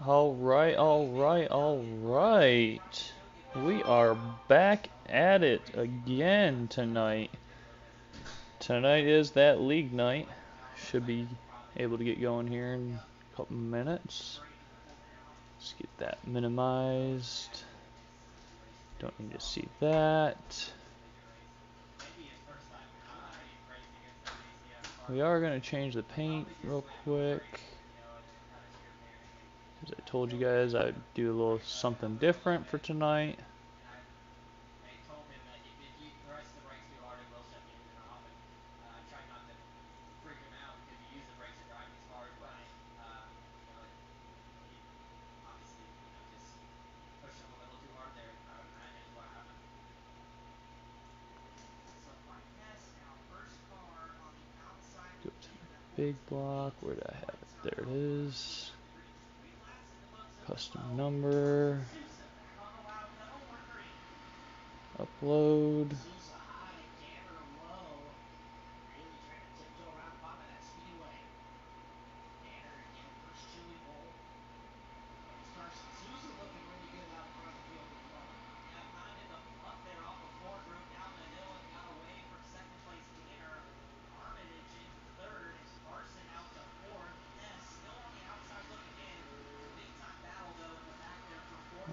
Alright. We are back at it again tonight. Tonight is that league night. Should be able to get going here in a couple minutes. Let's get that minimized. Don't need to see that. We are going to change the paint real quick. As I told you guys, I'd do a little something different for tonight. Go to the big block. Where did I have it? There it is. Custom number. Upload.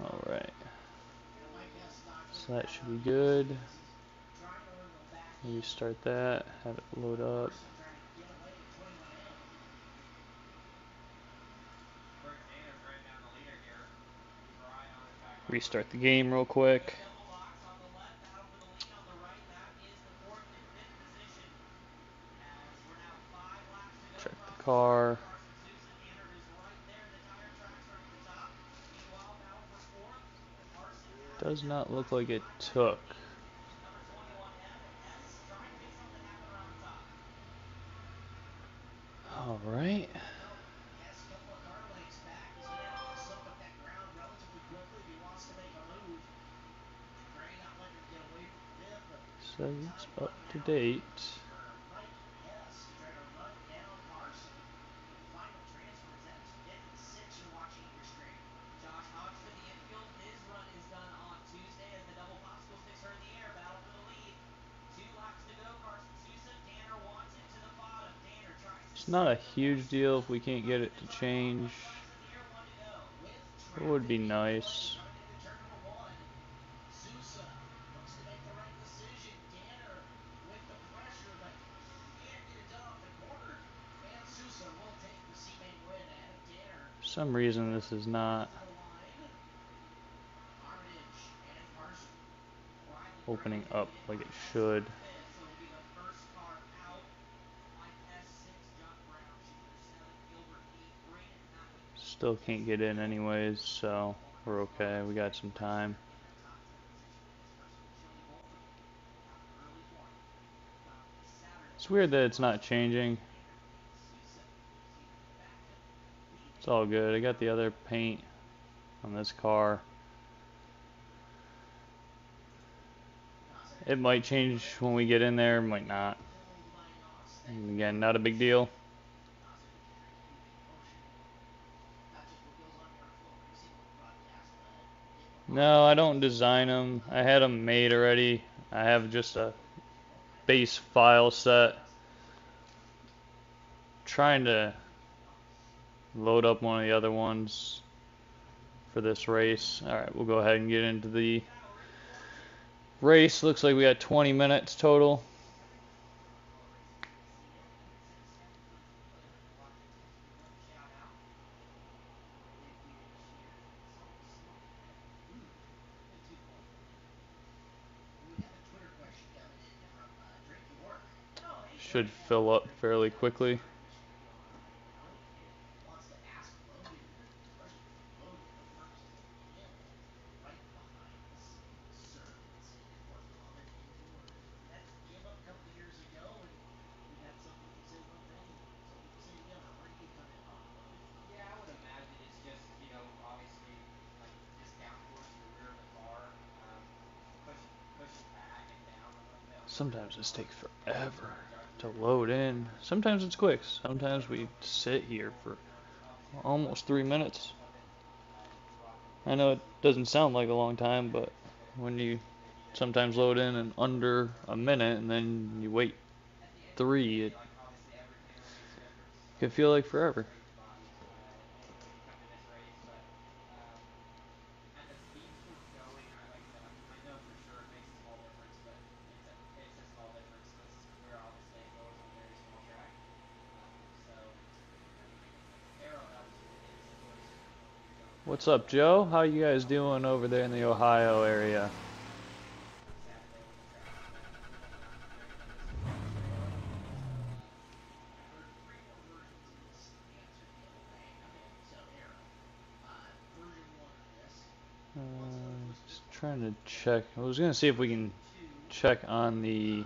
Alright. So that should be good. Restart that, have it load up. Restart the game real quick. Check the car. Does not look like it took. Alright. So it's up to date. It's not a huge deal if we can't get it to change. It would be nice. For some reason this is not opening up like it should. Still can't get in anyways, so we're okay. We got some time. It's weird that it's not changing. It's all good. I got the other paint on this car. It might change when we get in there, might not. And again, not a big deal. No, I don't design them. I had them made already. I have just a base file set. Trying to load up one of the other ones for this race. Alright, we'll go ahead and get into the race. Looks like we got 20 minutes total. Should fill up fairly quickly. Sometimes this takes forever to load in. Sometimes it's quick. Sometimes we sit here for almost 3 minutes. I know it doesn't sound like a long time, but when you sometimes load in under a minute and then you wait 3, it can feel like forever. What's up, Joe? How you guys doing over there in the Ohio area? Just trying to check. I was gonna see if we can check on the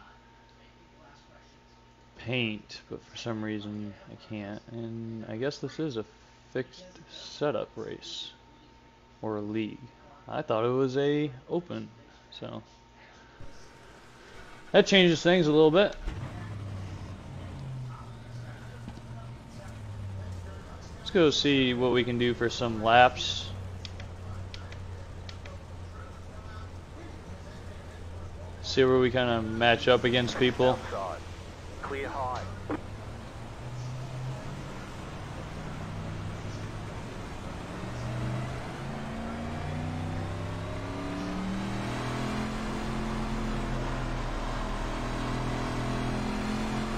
paint, but for some reason I can't. And I guess this is a fixed setup race or a league. I thought it was a open, so that changes things a little bit. Let's go see what we can do for some laps. See where we kind of match up against people. Clear high.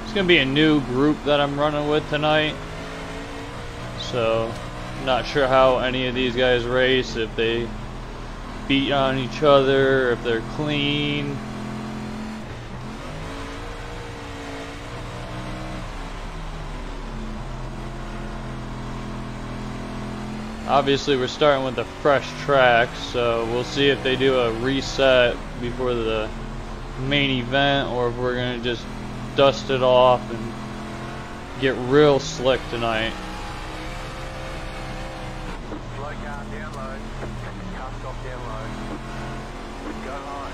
It's gonna be a new group that I'm running with tonight, so not sure how any of these guys race, if they beat on each other, if they're clean. Obviously we're starting with a fresh track, so we'll see if they do a reset before the main event, or if we're gonna just dust it off and get real slick tonight. Slow car down low. Car stop down low. Go high.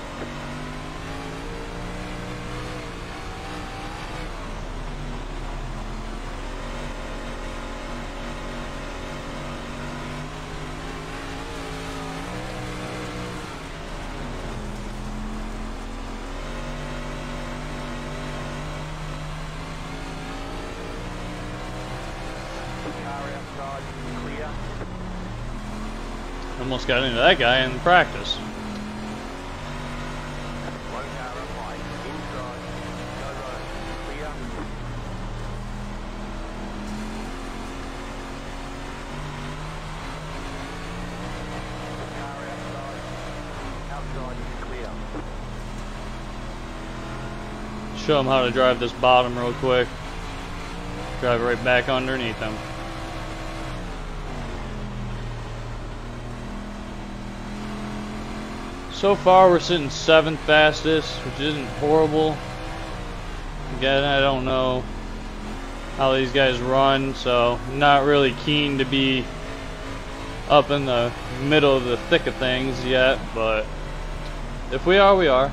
Clear. Almost got into that guy in practice. One car up high. Inside. Go low. Clear. Car outside. Outside is clear. Show them how to drive this bottom real quick. Drive right back underneath them. So far we're sitting 7th fastest, which isn't horrible. Again, I don't know how these guys run, so I'm not really keen to be up in the middle of the thick of things yet, but if we are, we are.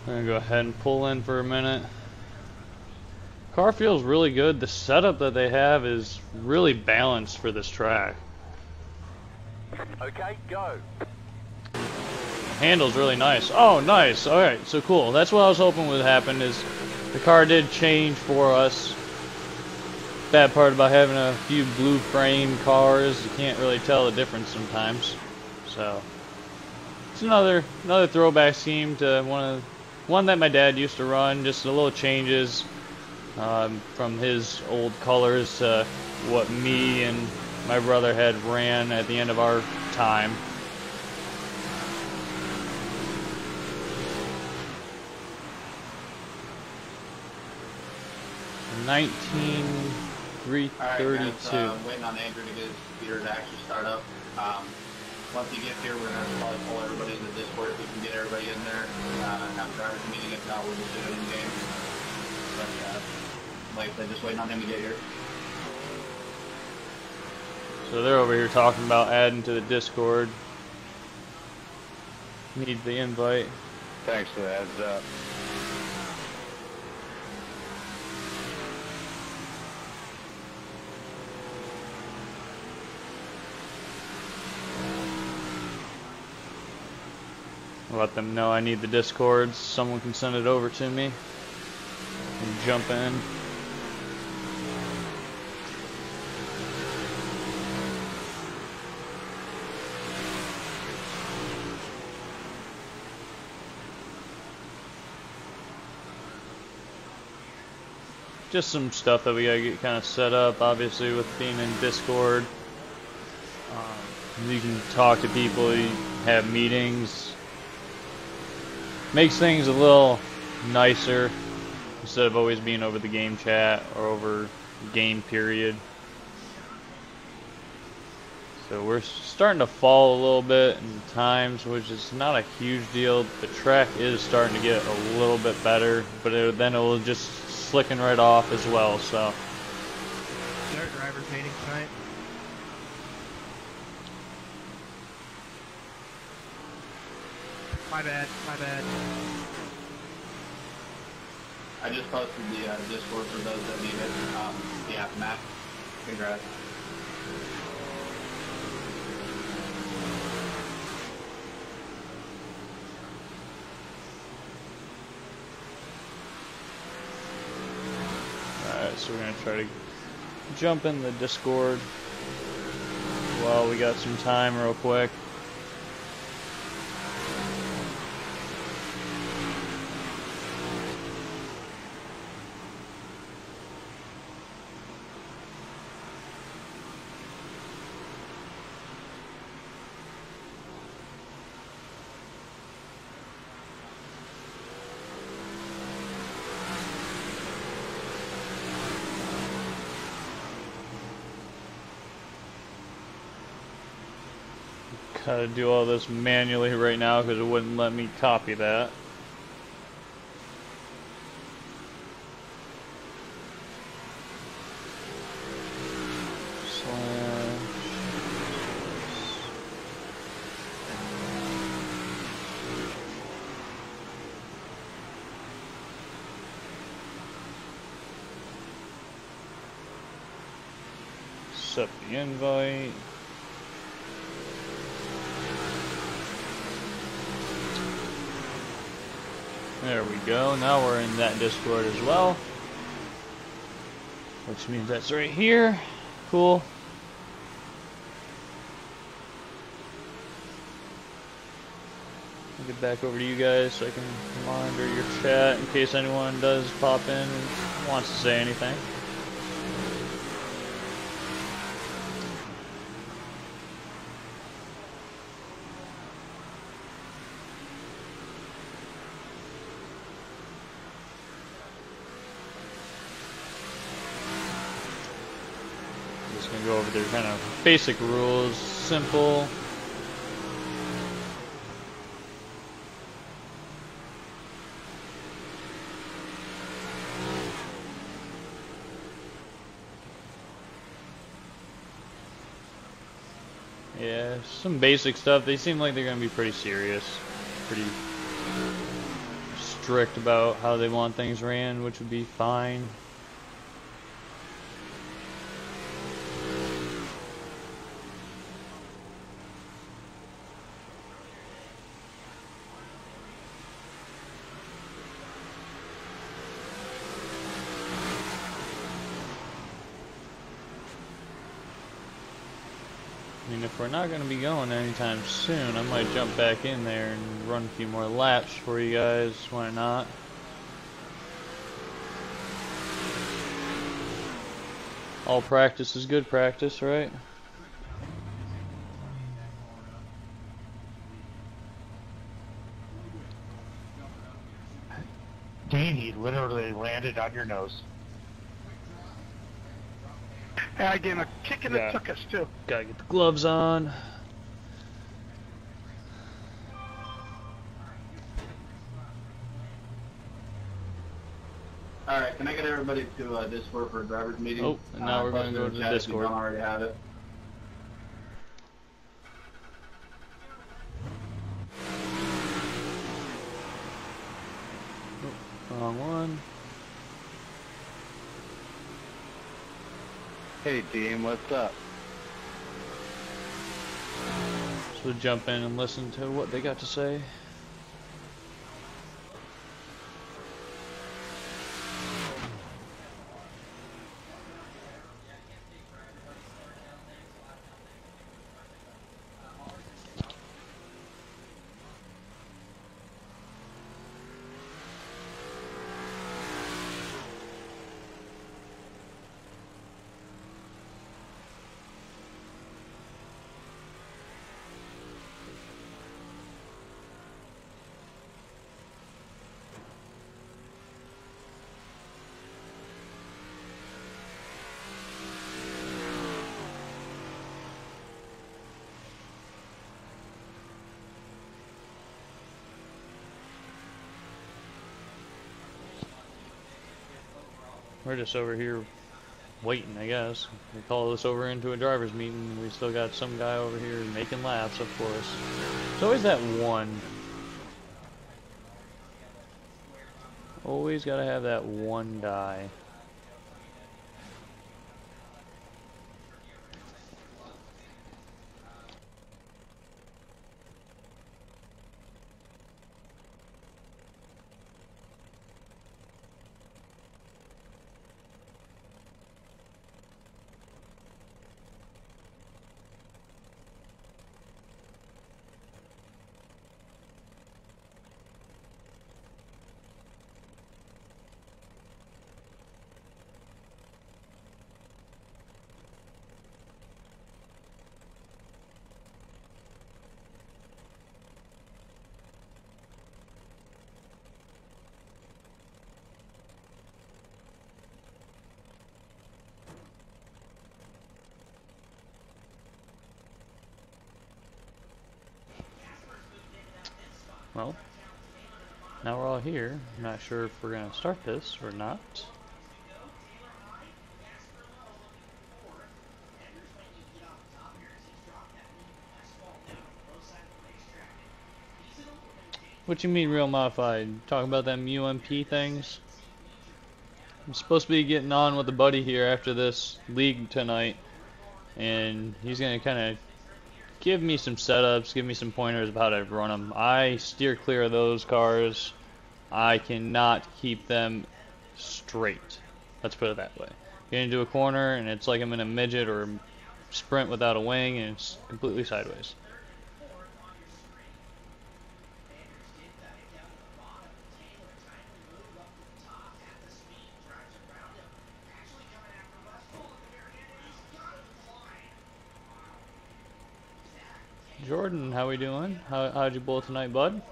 I'm gonna go ahead and pull in for a minute. Car feels really good. The setup that they have is really balanced for this track. Okay, go. Handle's really nice. Oh, nice. Alright, so cool. That's what I was hoping would happen, is the car did change for us. Bad part about having a few blue frame cars, you can't really tell the difference sometimes. So it's another throwback scheme to one that my dad used to run, just a little changes from his old colors to what me and my brother had ran at the end of our time. 19,332. Alright guys, waiting on Andrew to get his computer to actually start up. Once he gets here, we're going to probably pull everybody in the Discord if we can get everybody in there. Have drivers meeting, if not, we'll just do it in game. But, like I said, just waiting on him to get here. So they're over here talking about adding to the Discord. Need the invite. Thanks for the heads up. Let them know I need the Discords. Someone can send it over to me and jump in. Just some stuff that we gotta get kind of set up, obviously, with being in Discord. You can talk to people, you have meetings. Makes things a little nicer instead of always being over the game chat or over game period. So we're starting to fall a little bit in times, which is not a huge deal. The track is starting to get a little bit better, but then it will just slicking right off as well. So Is our drivers meeting tonight? My bad, my bad. I just posted the Discord for those that need it. The aftermath. Congrats. alright, so we're gonna try to jump in the Discord while we got some time real quick. Gotta do all this manually right now because it wouldn't let me copy that. Accept the invite. There we go. Now we're in that Discord as well. Which means that's right here. Cool. I'll get back over to you guys so I can monitor your chat in case anyone does pop in and wants to say anything. Just gonna go over their kind of basic rules, simple. Yeah, some basic stuff. They seem like they're gonna be pretty serious, pretty strict about how they want things ran, which would be fine. I mean, if we're not going to be going anytime soon, I might jump back in there and run a few more laps for you guys. Why not? All practice is good practice, right? Dean, he literally landed on your nose. And I gave him a kick in the Yeah. tuchus, too. Gotta get the gloves on. All right, can I get everybody to Discord for a driver's meeting? Oh, and now we're gonna Post it go in to chat if you Discord. don't already have it. Wrong one. Hey team, what's up? So jump in and listen to what they got to say. We're just over here waiting, I guess. They call us over into a driver's meeting. We still got some guy over here making laps, of course. It's always that one. Always gotta have that one guy. Well, now we're all here. I'm not sure if we're gonna start this or not. What you mean real modified? Talking about them UMP things? I'm supposed to be getting on with a buddy here after this league tonight, and he's gonna kind of give me some setups, give me some pointers about how to run them. I steer clear of those cars. I cannot keep them straight. Let's put it that way. Get into a corner and it's like I'm in a midget or sprint without a wing, and it's completely sideways. Jordan, how we doing? How'd you bowl tonight, bud?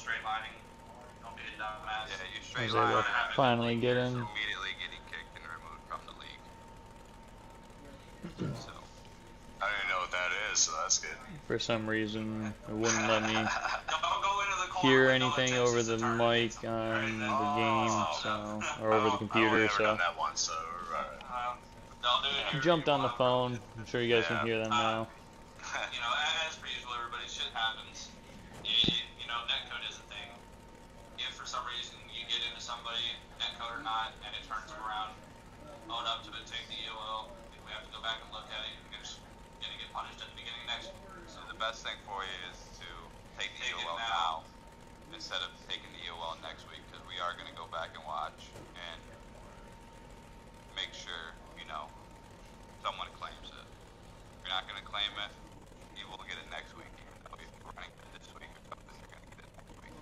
straight lining. Don't be a dumbass. Yeah, you I straight was line. able to finally get in. Immediately getting kicked and removed from the league. So I don't even know what that is, so that's good. For some reason, it wouldn't let me Don't go into the corner hear with no anything intentions over to the turn mic against them. on the Alright, game, so or over the I've computer. only ever So done that once, so They'll do it I here jumped if you on the want. phone. I'm sure you guys can Yeah. hear them now. You know, as per usual, everybody, shit happens. You know, netcode is a thing. If for some reason you get into somebody, netcode or not, and it turns them around, own up to it, take the EOL. If we have to go back and look at it, you're gonna get punished at the beginning of next year. So the best thing for you is to take the Take it EOL now. now instead of taking the EOL next week, because we are going to go back and watch and make sure, you know, someone claims it. If you're not going to claim it, you will get it next week, even though if you're running it this week or something, you're going to get it next week.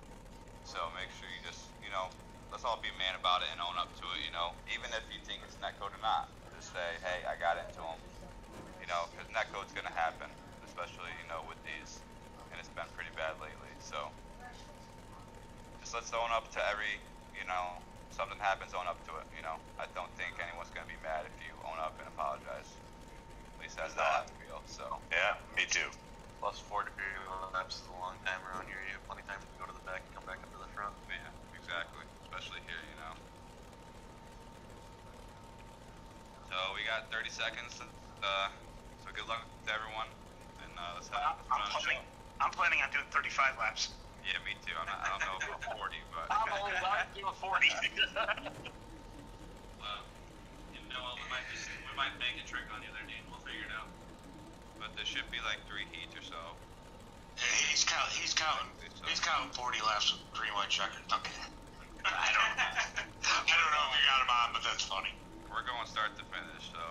So make sure you just, you know, let's all be a man about it and own up to it, you know, even if you think it's netcode or not. Just say, hey, I got into them, you know, because netcode's going to happen, especially, you know, with these, and it's been pretty bad lately. So just let's own up to every, you know, something happens, own up to it, you know. I don't think anyone's going to be mad if you own up and apologize. At least that's how I feel, so. yeah, me too. Plus 4 degree laps is a long time around here. You have plenty of time to go to the back and come back up to the front. Yeah, exactly. Especially here, you know. So we got 30 seconds. So good luck to everyone. And let's have I'm planning on doing 35 laps. Yeah, me too. I don't know about 40, but. I'm only allowed to do a 40. Well, you know, we might make a trick on you there, Dean. We'll figure it out. But there should be like 3 heats or so. He's counting 40 laps with green, white checker. Okay. I don't know if we got him on, but that's funny. We're going start to finish, so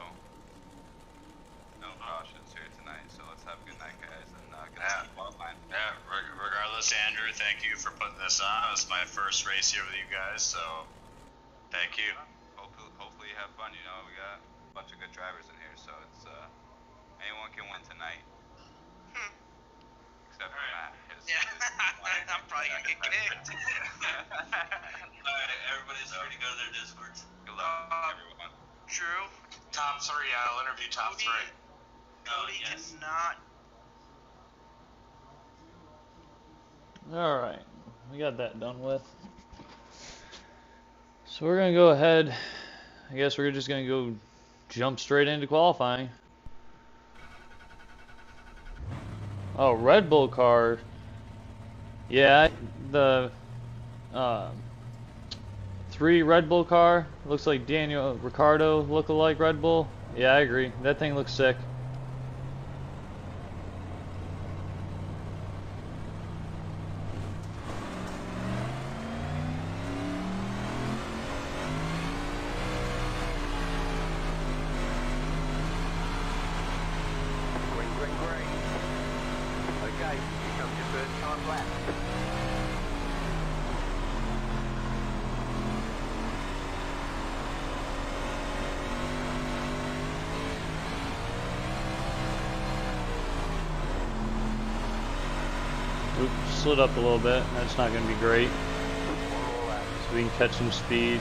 no cautions here tonight. So let's have a good night, guys, and good luck in qualifying. Yeah, regardless, Andrew, thank you for putting this on. It's my first race here with you guys, so thank you. Hopefully you have fun. You know, we got a bunch of good drivers in here, so it's anyone can win tonight. Except for Matt. I'm probably gonna get kicked. Alright, everybody's free to go to their Discords. Good luck, everyone. True. Top 3, I'll interview top 3. Cody yes. cannot. Alright, we got that done with. So we're going to go ahead. I guess we're just going to go jump straight into qualifying. Oh, Red Bull car. Yeah, the 3 Red Bull car. Looks like Daniel Ricciardo look-alike Red Bull. Yeah, I agree. That thing looks sick. Green, green, green. Okay, here comes your first time lap. Oops, slid up a little bit. That's not going to be great. One more lap. So we can catch some speed.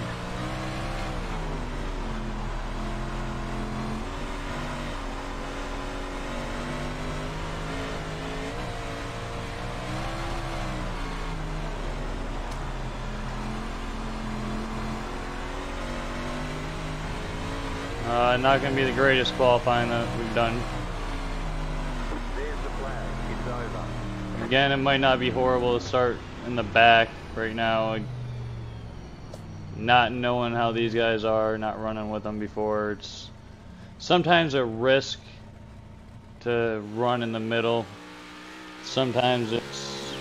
Not going to be the greatest qualifying that we've done. There's the flag. It's over. Again, it might not be horrible to start in the back right now. Not knowing how these guys are, not running with them before. It's sometimes a risk to run in the middle. Sometimes it's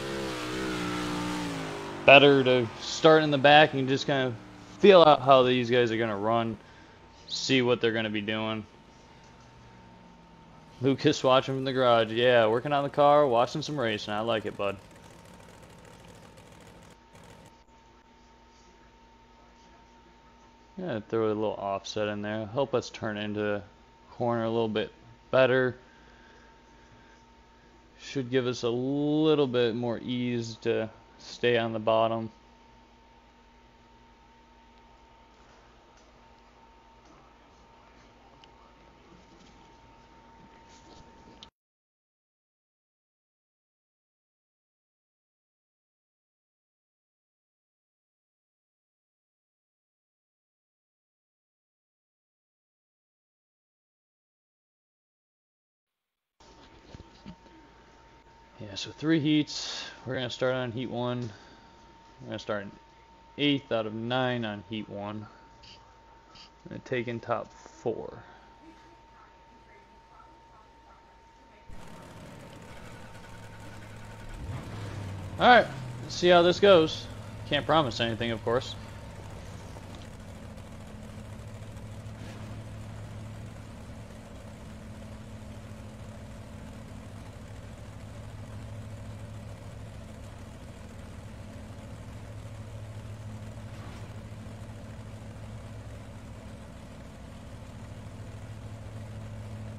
better to start in the back and just kind of feel out how these guys are going to run. See what they're going to be doing. Lucas watching from the garage. Yeah, working on the car, watching some racing. I like it, bud. Yeah, throw a little offset in there. Help us turn into a corner a little bit better. Should give us a little bit more ease to stay on the bottom. Yeah, so 3 heats. We're going to start on heat 1. We're going to start 8th out of 9 on heat 1. And take in top 4. Alright, let's see how this goes. Can't promise anything, of course.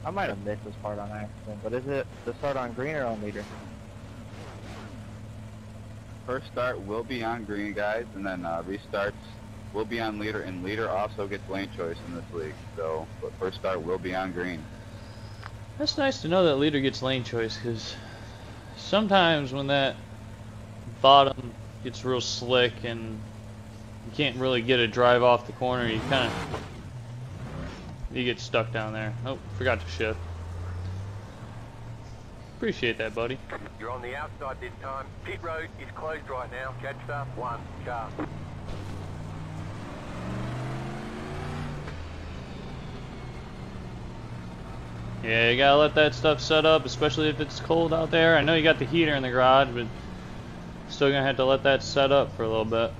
I might have missed this part on accident, but is it the start on green or on leader? First start will be on green, guys, and then restarts will be on leader, and leader also gets lane choice in this league. So, but first start will be on green. That's nice to know that leader gets lane choice, because sometimes when that bottom gets real slick and you can't really get a drive off the corner, you get stuck down there. Oh, forgot to shift. Appreciate that, buddy. You're on the outside this time. Pit road is closed right now. Catch up. 1 car. Yeah, you gotta let that stuff set up, especially if it's cold out there. I know you got the heater in the garage, but still gonna have to let that set up for a little bit.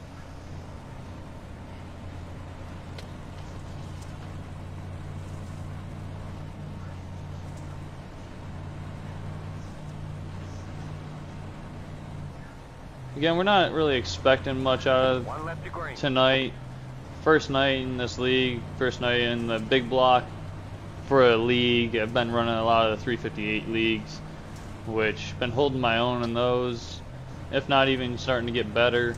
Again, we're not really expecting much out of tonight. First night in this league, first night in the big block for a league. I've been running a lot of the 358 leagues, which been holding my own in those, if not even starting to get better.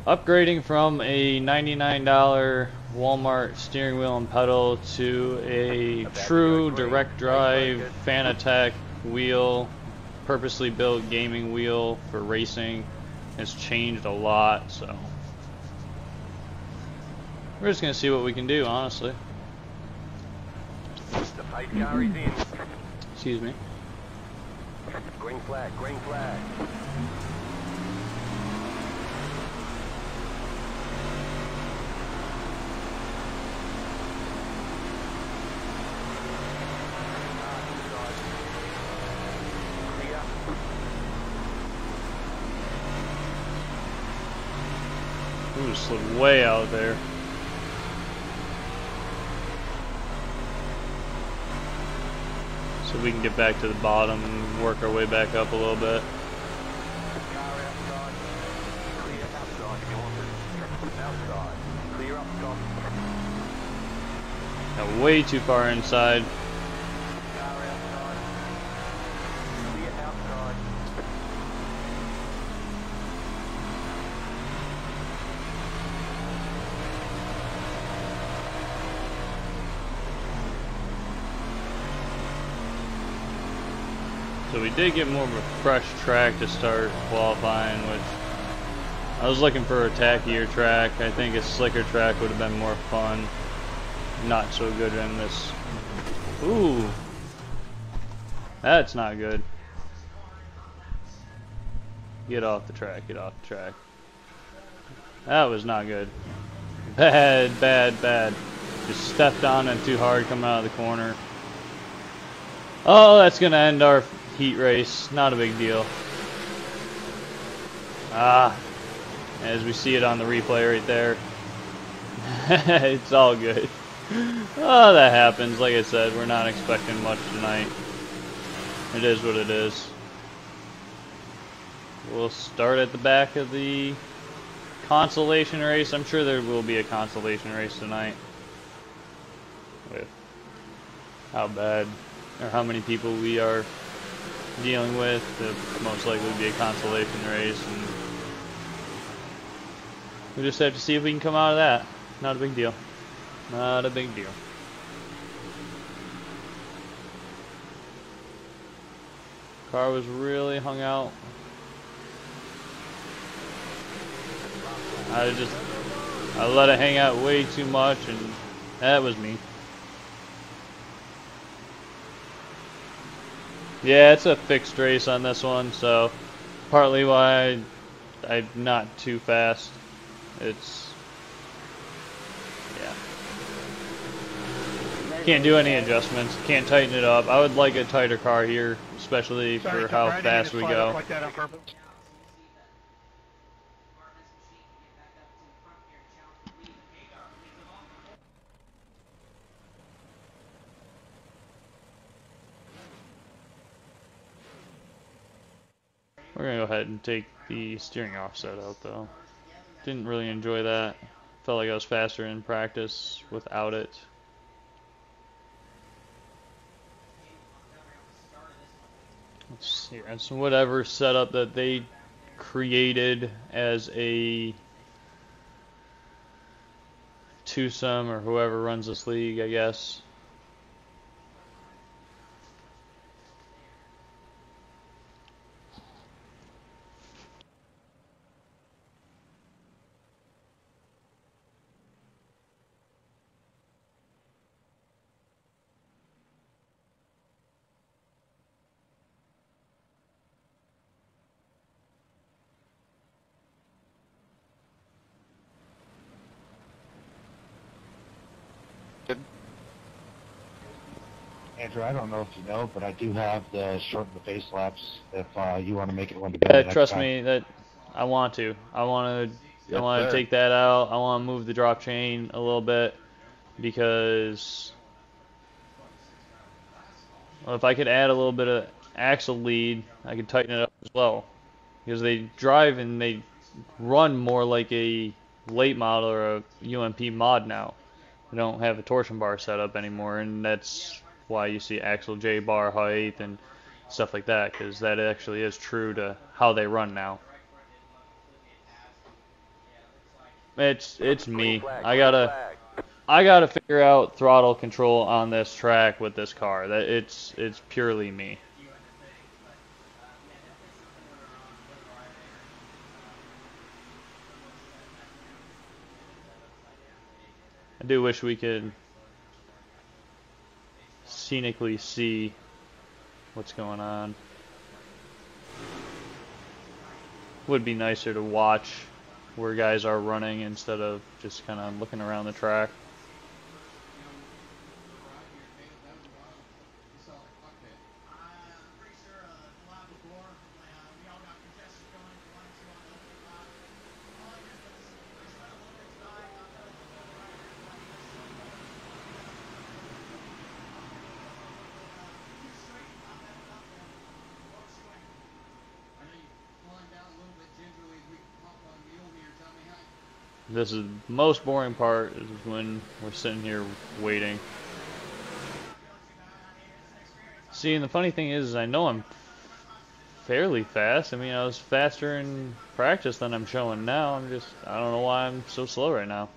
Upgrading from a $99 Walmart steering wheel and pedal to a true direct drive Fanatec wheel, purposely built gaming wheel for racing, has changed a lot, so we're just gonna see what we can do, honestly. The pace car is in. Excuse me. Green flag, green flag. Ooh, slid way out there. So we can get back to the bottom and work our way back up a little bit. Got way too far inside. So we did get more of a fresh track to start qualifying, which I was looking for a tackier track. I think a slicker track would have been more fun. Not so good in this. Ooh, that's not good. Get off the track, get off the track. That was not good. Bad, bad, bad. Just stepped on it too hard coming out of the corner. Oh, that's gonna end our heat race. Not a big deal. Ah, as we see it on the replay right there. It's all good. Oh, that happens. Like I said, we're not expecting much tonight. It is what it is. We'll start at the back of the consolation race. I'm sure there will be a consolation race tonight. With how bad or how many people we are dealing with. It'll most likely be a consolation race, and we just have to see if we can come out of that. Not a big deal. Not a big deal. Car was really hung out. I let it hang out way too much, and that was me. Yeah, it's a fixed race on this one, so partly why I'm not too fast. It's, yeah. Can't do any adjustments, can't tighten it up. I would like a tighter car here, especially for how fast we go. Like that on purpose. We're gonna go ahead and take the steering offset out though. Didn't really enjoy that. Felt like I was faster in practice without it. Let's see, it's whatever setup that they created as a twosome, or whoever runs this league, I guess. Andrew, I don't know if you know, but I do have the shorten the face laps if you want to make it one to Yeah, trust me, that I want to. I want to take that out. I want to move the drop chain a little bit, because well, if I could add a little bit of axle lead, I could tighten it up as well. Because they drive and they run more like a late model or a UMP mod now. They don't have a torsion bar set up anymore, and that's why you see axle J bar height and stuff like that, because that actually is true to how they run now. It's me. I gotta figure out throttle control on this track with this car. That it's purely me. I do wish we could scenically see what's going on. Would be nicer to watch where guys are running instead of just kind of looking around the track. This is the most boring part, is when we're sitting here waiting. See, and the funny thing is I know I'm fairly fast. I mean, I was faster in practice than I'm showing now. I don't know why I'm so slow right now.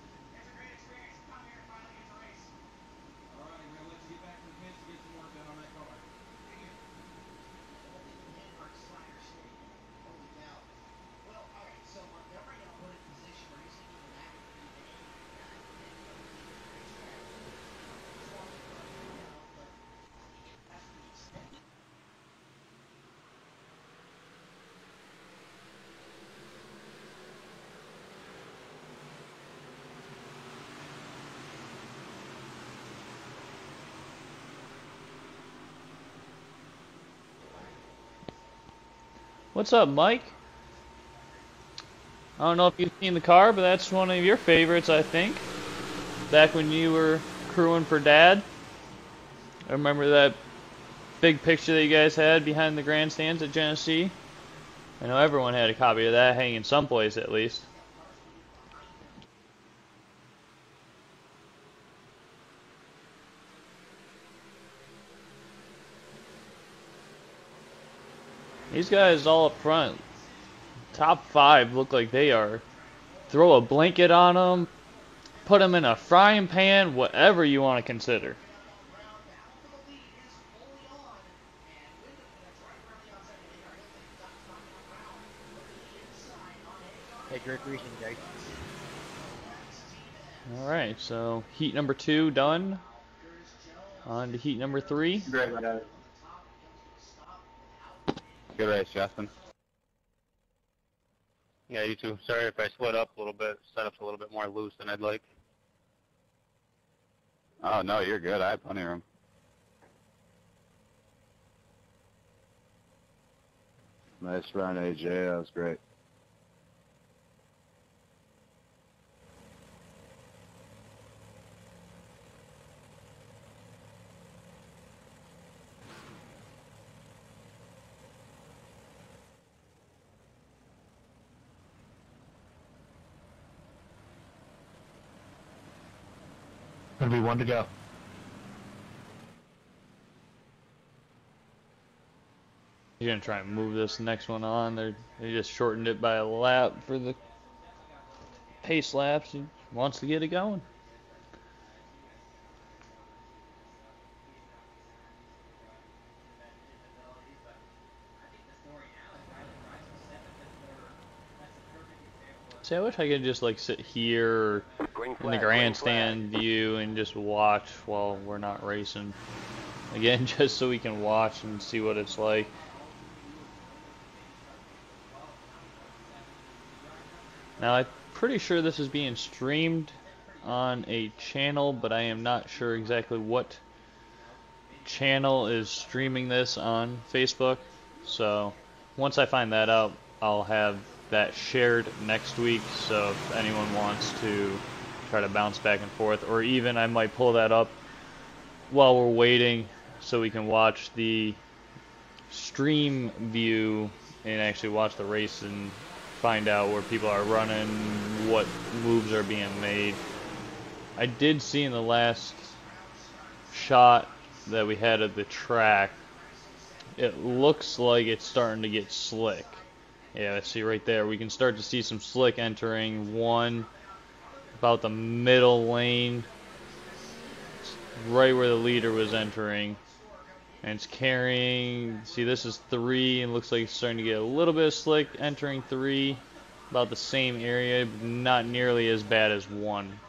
What's up, Mike? I don't know if you've seen the car, but that's one of your favorites, I think. Back when you were crewing for Dad. I remember that big picture that you guys had behind the grandstands at Genesee. I know everyone had a copy of that hanging someplace at least. These guys all up front, top 5, look like they are. Throw a blanket on them, put them in a frying pan, whatever you want to consider. Hey, great reason, guys. Alright, so heat number 2 done. On to heat number 3. Great, my guy. Good race, Justin. Yeah, you too. Sorry if I split up a little bit. Setup's a little bit more loose than I'd like. Oh, no, you're good. I have plenty of room. Nice run, AJ. That was great. Gonna be 1 to go. You're gonna try and move this next one on. They just shortened it by a lap for the pace laps. He wants to get it going. See, I wish I could just like sit here in the grandstand view and just watch while we're not racing. Again, just so we can watch and see what it's like. Now, I'm pretty sure this is being streamed on a channel, but I am not sure exactly what channel is streaming this on Facebook. So, once I find that out, I'll have that shared next week. So, if anyone wants to try to bounce back and forth, or even I might pull that up while we're waiting so we can watch the stream view and actually watch the race and find out where people are running, what moves are being made. I did see in the last shot that we had of the track, it looks like it's starting to get slick. Yeah, let's see right there. We can start to see some slick entering. One about the middle lane, right where the leader was entering. And it's carrying, see this is 3, and looks like it's starting to get a little bit of slick entering 3. About the same area, but not nearly as bad as 1.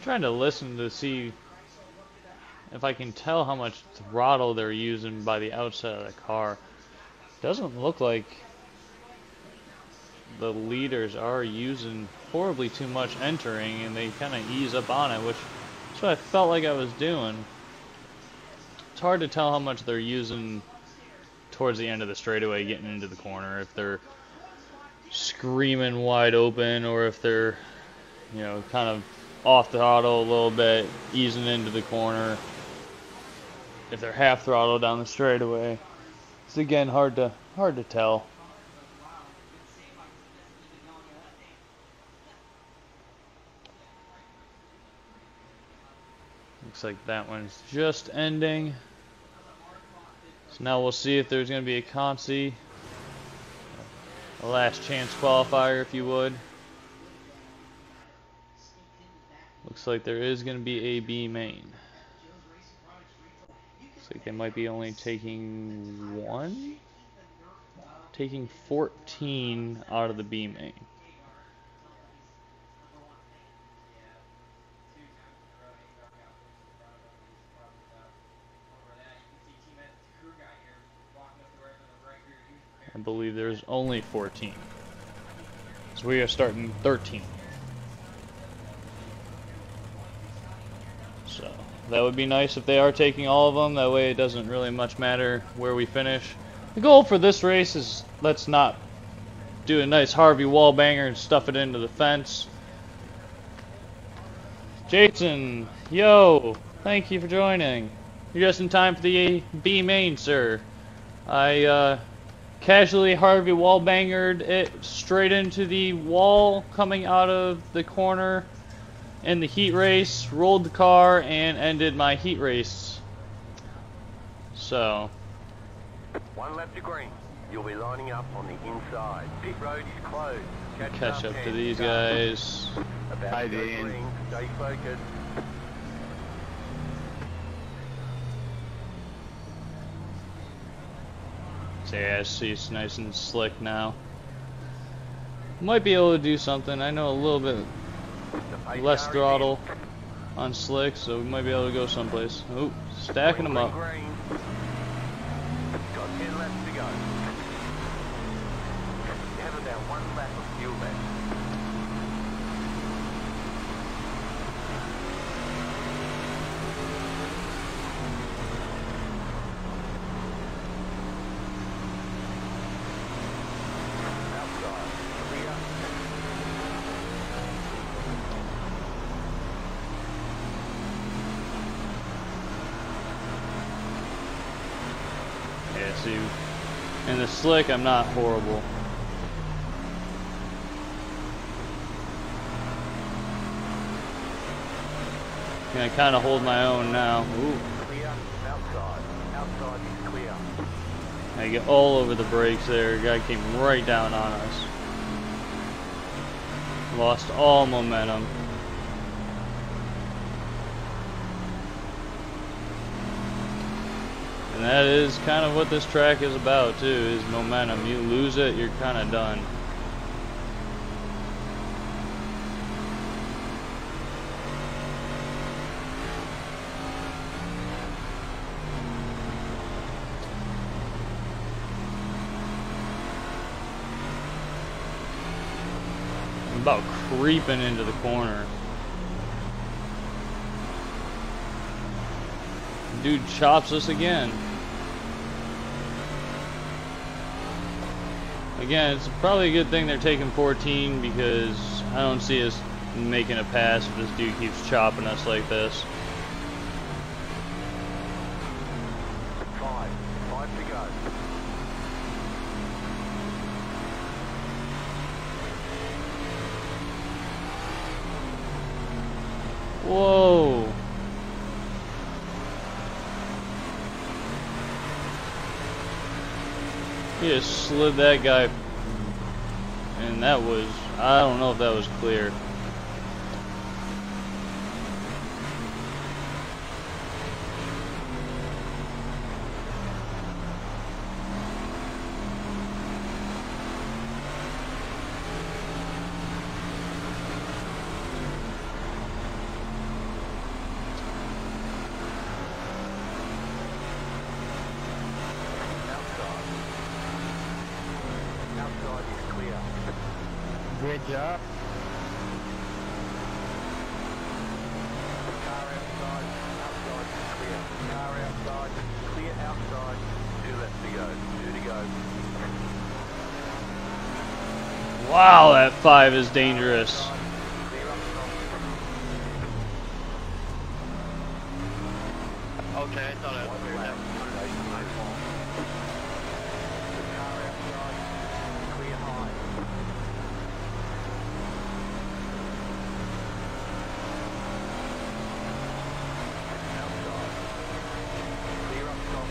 Trying to listen to see if I can tell how much throttle they're using by the outside of the car. Doesn't look like the leaders are using horribly too much entering, and they kind of ease up on it, which is what I felt like I was doing. It's hard to tell how much they're using towards the end of the straightaway getting into the corner, if they're screaming wide open or if they're, you know, kind of off the throttle a little bit, easing into the corner. If they're half throttle down the straightaway, it's again hard to tell. Looks like that one's just ending. So now we'll see if there's going to be a consi, a last chance qualifier, if you would. Looks like there is going to be a B main. Looks like they might be only taking 1? Taking 14 out of the B main. I believe there's only 14. So we are starting 13. So that would be nice if they are taking all of them. That way it doesn't really much matter where we finish. The goal for this race is let's not do a nice Harvey wall banger and stuff it into the fence. Jason, yo, thank you for joining. You're just in time for the B main, sir. I casually Harvey wall bangered it straight into the wall coming out of the corner in the heat race, rolled the car, and ended my heat race. So. One lap to green. You'll be lining up on the inside. Pit road is closed. Catch up to these guys. Hi, Dean. Stay focused. So yeah, I see it's nice and slick now. Might be able to do something. I know a little bit less throttle on slick, so we might be able to go someplace. Oh, stacking them up. Got 10 laps to go. You have about 1 lap of fuel left. Yeah, see, in the slick, I'm not horrible. Can kind of hold my own now. Ooh. Clear outside. Outside is clear. I get all over the brakes there. Guy came right down on us. Lost all momentum. And that is kind of what this track is about too, is momentum. You lose it, you're kind of done. I'm about creeping into the corner. Dude chops us again. Again, it's probably a good thing they're taking 14 because I don't see us making a pass if this dude keeps chopping us like this. 5 to go. Whoa. He just slid that guy, and that was, I don't know if that was clear. Outside is clear. Good job. Car outside. Outside is clear. Car outside. Clear outside. 2 laps to go. 2 to go. Wow, that 5 is dangerous. Clear up top. Okay, I thought I One lap. Car outside. Clear high. Outside. Clear up top.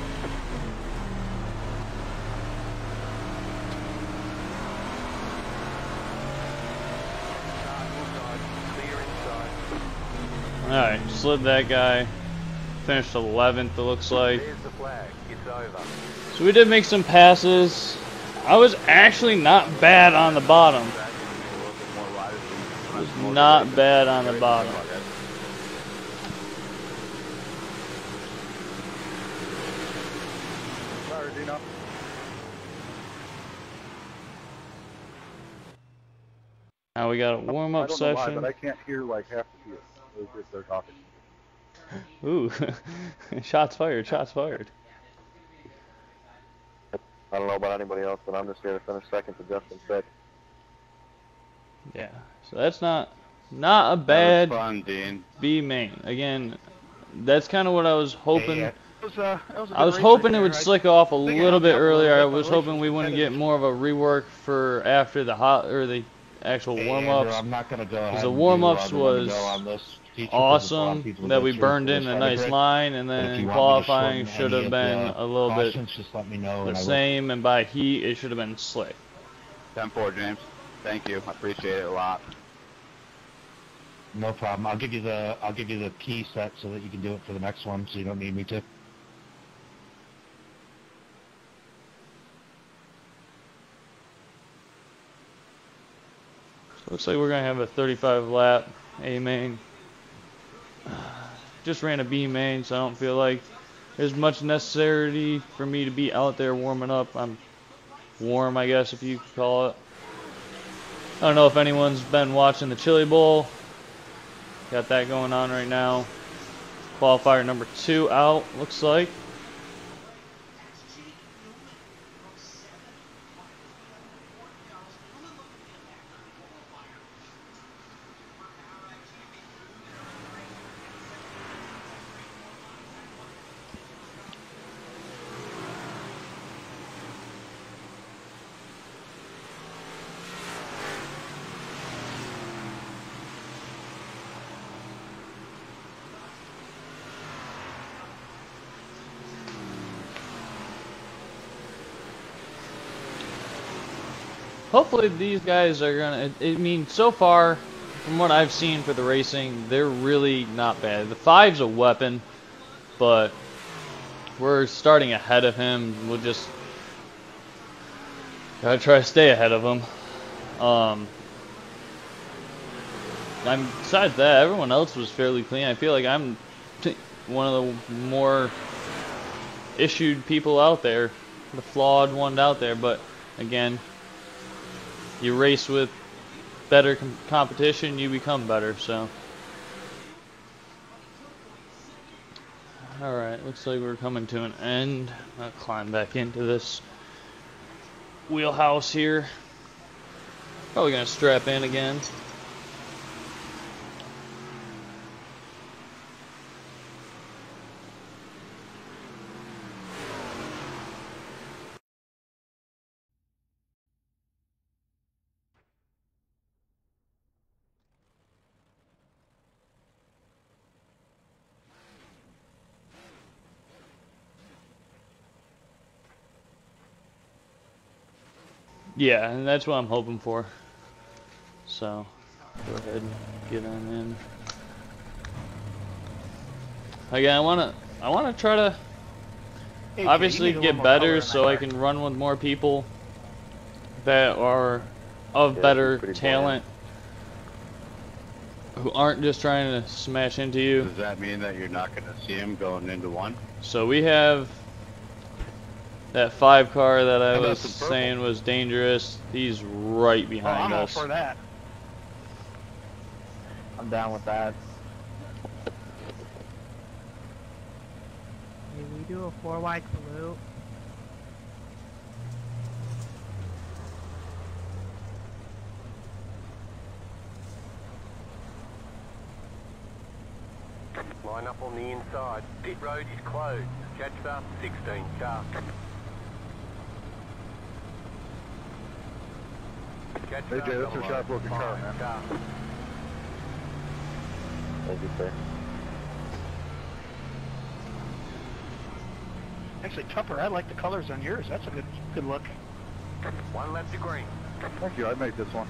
Car inside. Clear inside. Alright, slid that guy. Finished 11th, it looks like. There's the flag. It's over. So we did make some passes. I was actually not bad on the bottom. I was not bad on the bottom. Sorry, Dino. Now we got a warm-up I don't know why, session. but I can't hear like half the people if they're talking. Ooh, shots fired, shots fired. I don't know about anybody else, but I'm just here to finish second to Justin sixth. Yeah, so that's not a That bad was fun, Dean. B main. Again, that's kind of what I was hoping. It was a I was good race hoping right it would there. slick off a I think it little helped bit out a little earlier. bit, I but was the race hoping was we wouldn't get competitive. more of a rework for after the the actual warm-ups. I'm not going to go ahead Because the and warm-ups do, I'm gonna was go on this feature 'cause a lot of awesome people that we get burned through in this a on the nice grid. line, and But if then you want me to qualifying shorten should any have of been the a little bit cautions, just let me know the and I will. same, and by heat it should have been slick. 10-4, James. Thank you. I appreciate it a lot. No problem. I'll give you the key set so that you can do it for the next one, so you don't need me to. Looks like we're gonna have a 35 lap A main. Just ran a B main, so I don't feel like there's much necessity for me to be out there warming up. I'm warm, I guess, if you could call it. I don't know if anyone's been watching the Chili Bowl. Got that going on right now. Qualifier number 2 out, looks like. Hopefully these guys are gonna, I mean, so far, from what I've seen for the racing, they're really not bad. The 5's a weapon, but we're starting ahead of him. We'll just gotta try to stay ahead of him. Besides that, everyone else was fairly clean. I feel like I'm one of the more issued people out there, the flawed one out there, but again, you race with better competition, you become better, so. Alright, looks like we're coming to an end. I'll climb back into this wheelhouse here. Probably gonna strap in again. Yeah, and that's what I'm hoping for. So, go ahead and get on in. Again, I wanna try to obviously get better so I can run with more people that are of better talent, who aren't just trying to smash into you. Does that mean that you're not going to see him going into 1? So we have that 5 car that I was saying was dangerous. He's right behind us. I'm all for that. I'm down with that. Did we do a 4 wide salute? Line up on the inside. Pit road is closed. Catch up 16 car. Hey Jay, that's your shot broken car, man. Thank you, sir. Actually, Tupper, I like the colors on yours. That's a good look. 1 lap to green. Thank you, I'd make this one.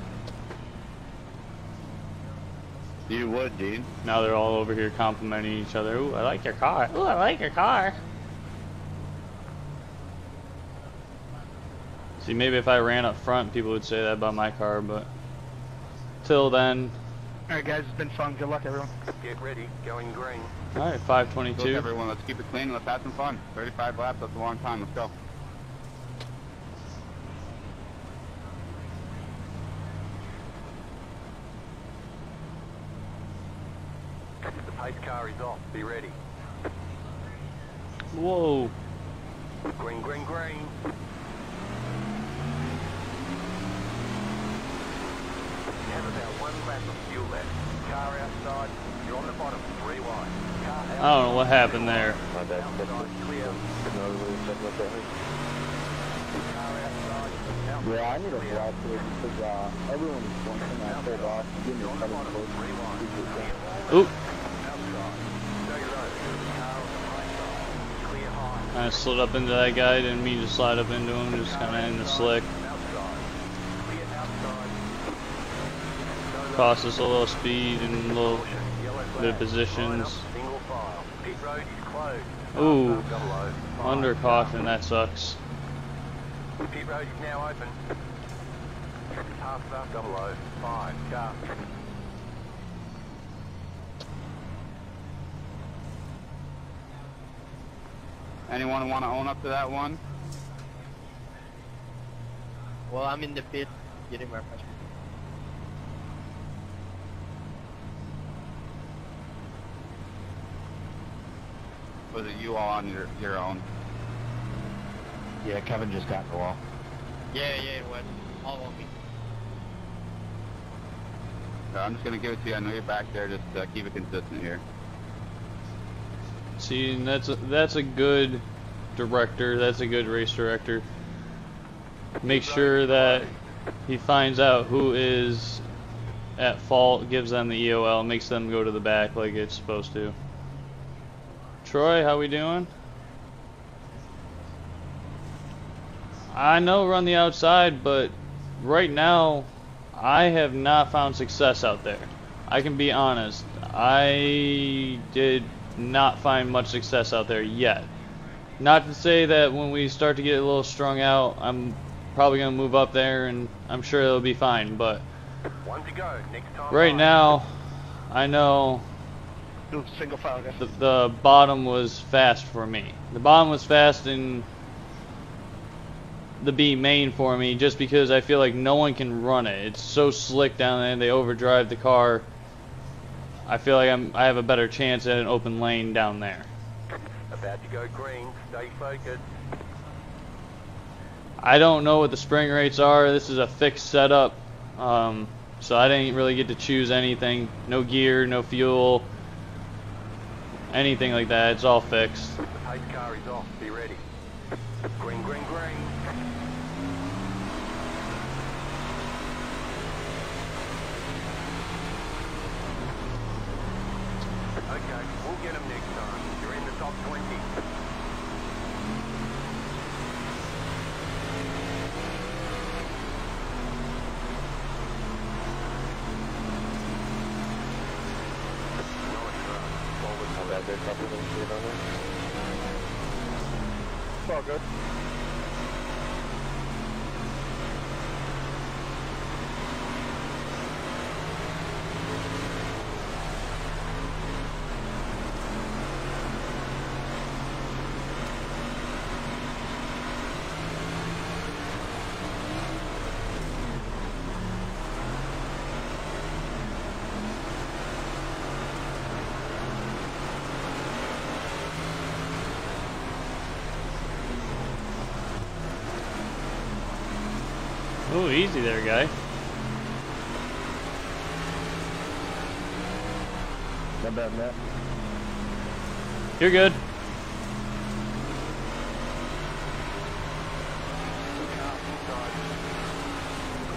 You would, Dean. Now they're all over here complimenting each other. Ooh, I like your car. Ooh, I like your car. See, maybe if I ran up front, people would say that about my car, but till then. Alright guys, it's been fun. Good luck everyone. Get ready, going green. Alright, 522. Look, everyone, let's keep it clean and let's have some fun. 35 laps, that's a long time. Let's go. The Pace car is off. Be ready. Whoa. Green, green, green. You have about 1 lap of fuel left. Car outside. You're on the bottom. 3 wide. Car outside. I don't know what happened there. My bad. Outside clear. Yeah, I need a block here because everyone is going to my third off and give me a couple of Oop. I slid up into that guy, didn't mean to slide up into him, just kind of in the slick. Cost us a little speed and a little bit of positions. Ooh, under caution, that sucks. Pit road is now open. Half up, 005, car. Anyone want to own up to that one? Well, I'm in the pit getting my pressure. Was it you all on your own? Yeah, Kevin just got in the wall. Yeah, it was all on me. So I'm just going to give it to you. I know you're back there. Just keep it consistent here. See, and that's a good director. That's a good race director. Make sure that he finds out who is at fault, gives them the EOL, makes them go to the back like it's supposed to. Troy, how we doing? I know we're on the outside, but right now I have not found success out there. I can be honest. I did not find much success out there yet. Not to say that when we start to get a little strung out, I'm probably going to move up there and I'm sure it'll be fine, but right now I know single file guy. the bottom was fast for me. The bottom was fast in the B main for me just because I feel like no one can run it. It's so slick down there, they overdrive the car. I feel like I have a better chance at an open lane down there. About to go green, stay focused. I don't know what the spring rates are. This is a fixed setup, so I didn't really get to choose anything. No gear, no fuel, anything like that. It's all fixed. The pace car is off, be ready. Green, green, green. Okay, we'll get them next time. You're in the top 20. There's nothing to see on there. It's all good. Ooh, easy there, guy. Not bad, Matt. You're good.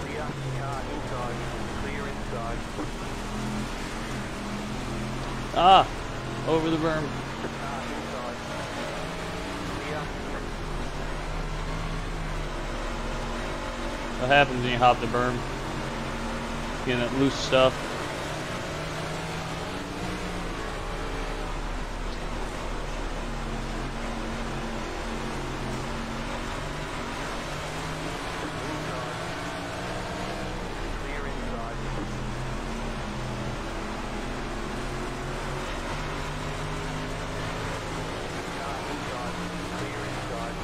Clear, car inside, clear inside. Ah, over the berm. Car inside. Clear. What happens when you hop the berm? Getting that loose stuff. Clear inside. Car inside, clear inside.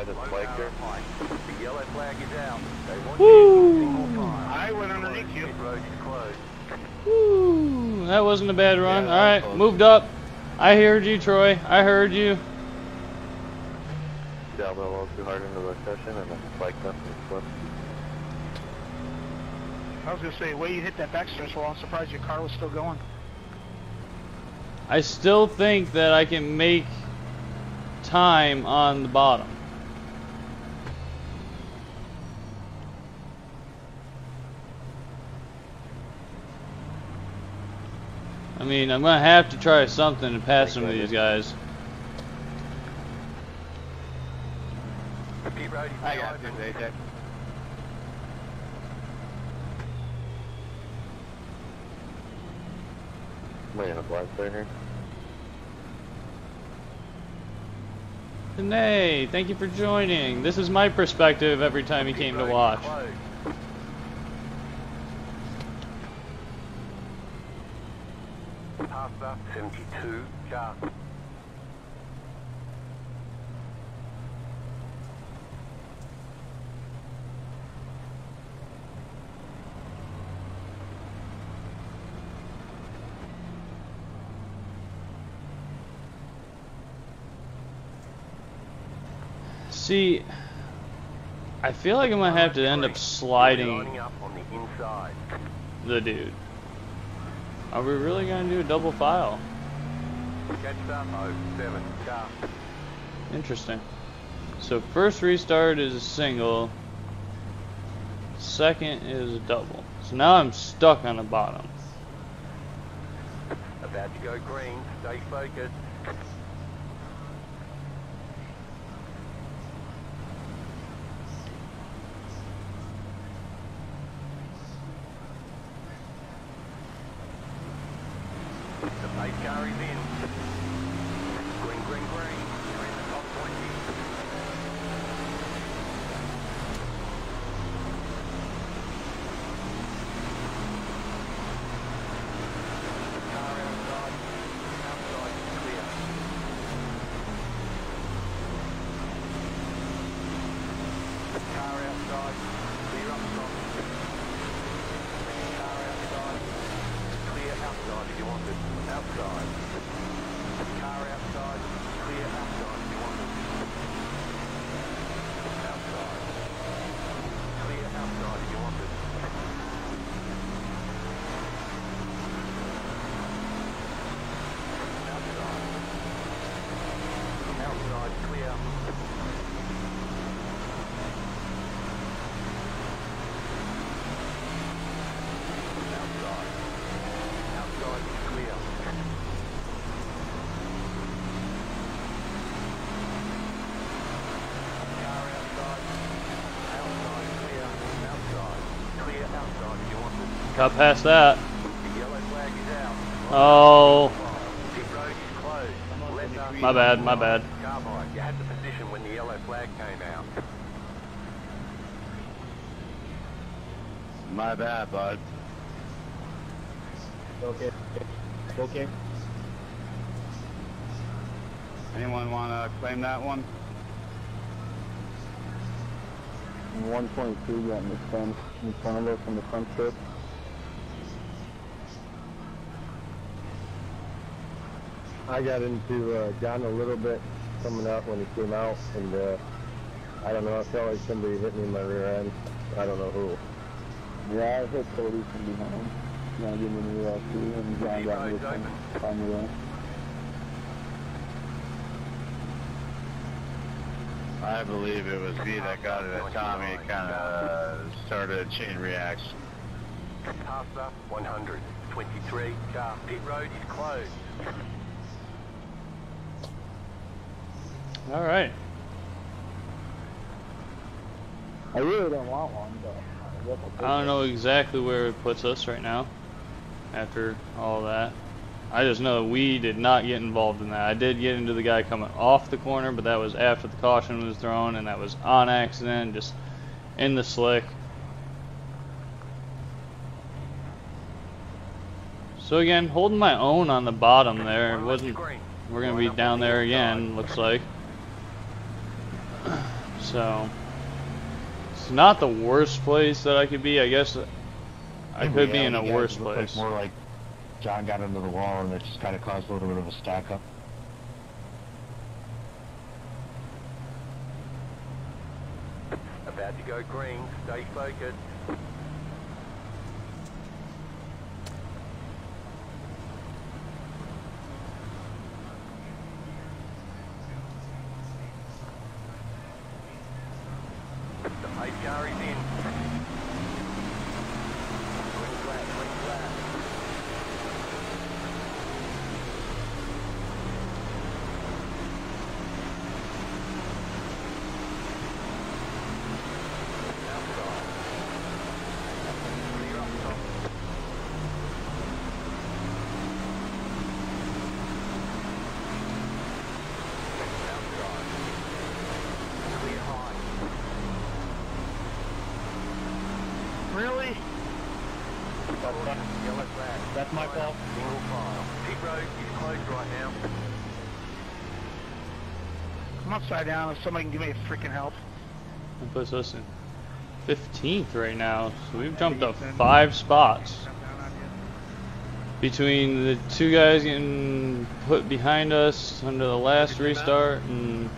guy that's spiked here? The yellow flag is out. They want Woo! I went underneath you. Pit road is closed. Woo! That wasn't a bad run. Yeah, All right, close. moved up. I heard you, Troy. I heard you. Down a little too hard into the cushion and then spiked up and flipped. I was gonna say, the way you hit that backstretch wall, I'm surprised your car was still going. I still think that I can make time on the bottom. I mean, I'm gonna have to try something to pass some of these guys. The pit road is I now got open. this, AJ. Am I in a blind spot here? Nay, thank you for joining. This is my perspective every time you came to watch. Pasta 72 car. See, I feel like I'm gonna have to end up sliding Lining up on the inside. the dude. Are we really gonna do a double file? Catch up 07 car. Interesting. So first restart is a single, second is a double. So now I'm stuck on the bottom. About to go green. Stay focused. The pace car is in. Green, green, green. You're in the top 20. Car outside. Outside is clear. Car outside. Clear up top. Car outside. Clear outside if you want it. Outside. Car outside. Clear outside if you want it. Outside. Clear outside if you want it. Outside. Outside clear. Outside. Outside is clear. Car outside. Outside clear. Outside. Clear outside if you want it. Got past that. The yellow flag is out. Oh, Pit road is closed. Left up. my bad, my bad. Carbide. You had the position when the yellow flag came out. My bad, bud. Okay. Okay. Anyone want to claim that one? 122 got in front of us on the front strip. I got into John a little bit coming out when he came out, and I don't know, I felt like somebody hit me in my rear end. I don't know who. Yeah, I hit Cody from behind. He's gonna give me the real too, and John got me from on the way. I believe it was me that got it at Tommy. It kind of started a chain reaction. Pasta 100. 23 car. Pit road is closed. All right. I really don't want one, but I guess I'll take I don't it. know exactly where it puts us right now after all that. I just know we did not get involved in that. I did get into the guy coming off the corner, but that was after the caution was thrown, and that was on accident, just in the slick. So again, holding my own on the bottom there. It wasn't. We're gonna be down there again, looks like. So it's not the worst place that I could be. I guess I could be in a worse place. More like John got into the wall and it just kind of caused a little bit of a stack up. About to go green, stay focused. The pace car is in. Green flag, green flag. Really? That's my fault. Single file. Pit road is closed right now. I'm upside down. If somebody can give me a freaking help. That puts us in 15th right now, so we've jumped up 5 spots. Between the 2 guys getting put behind us under the last restart and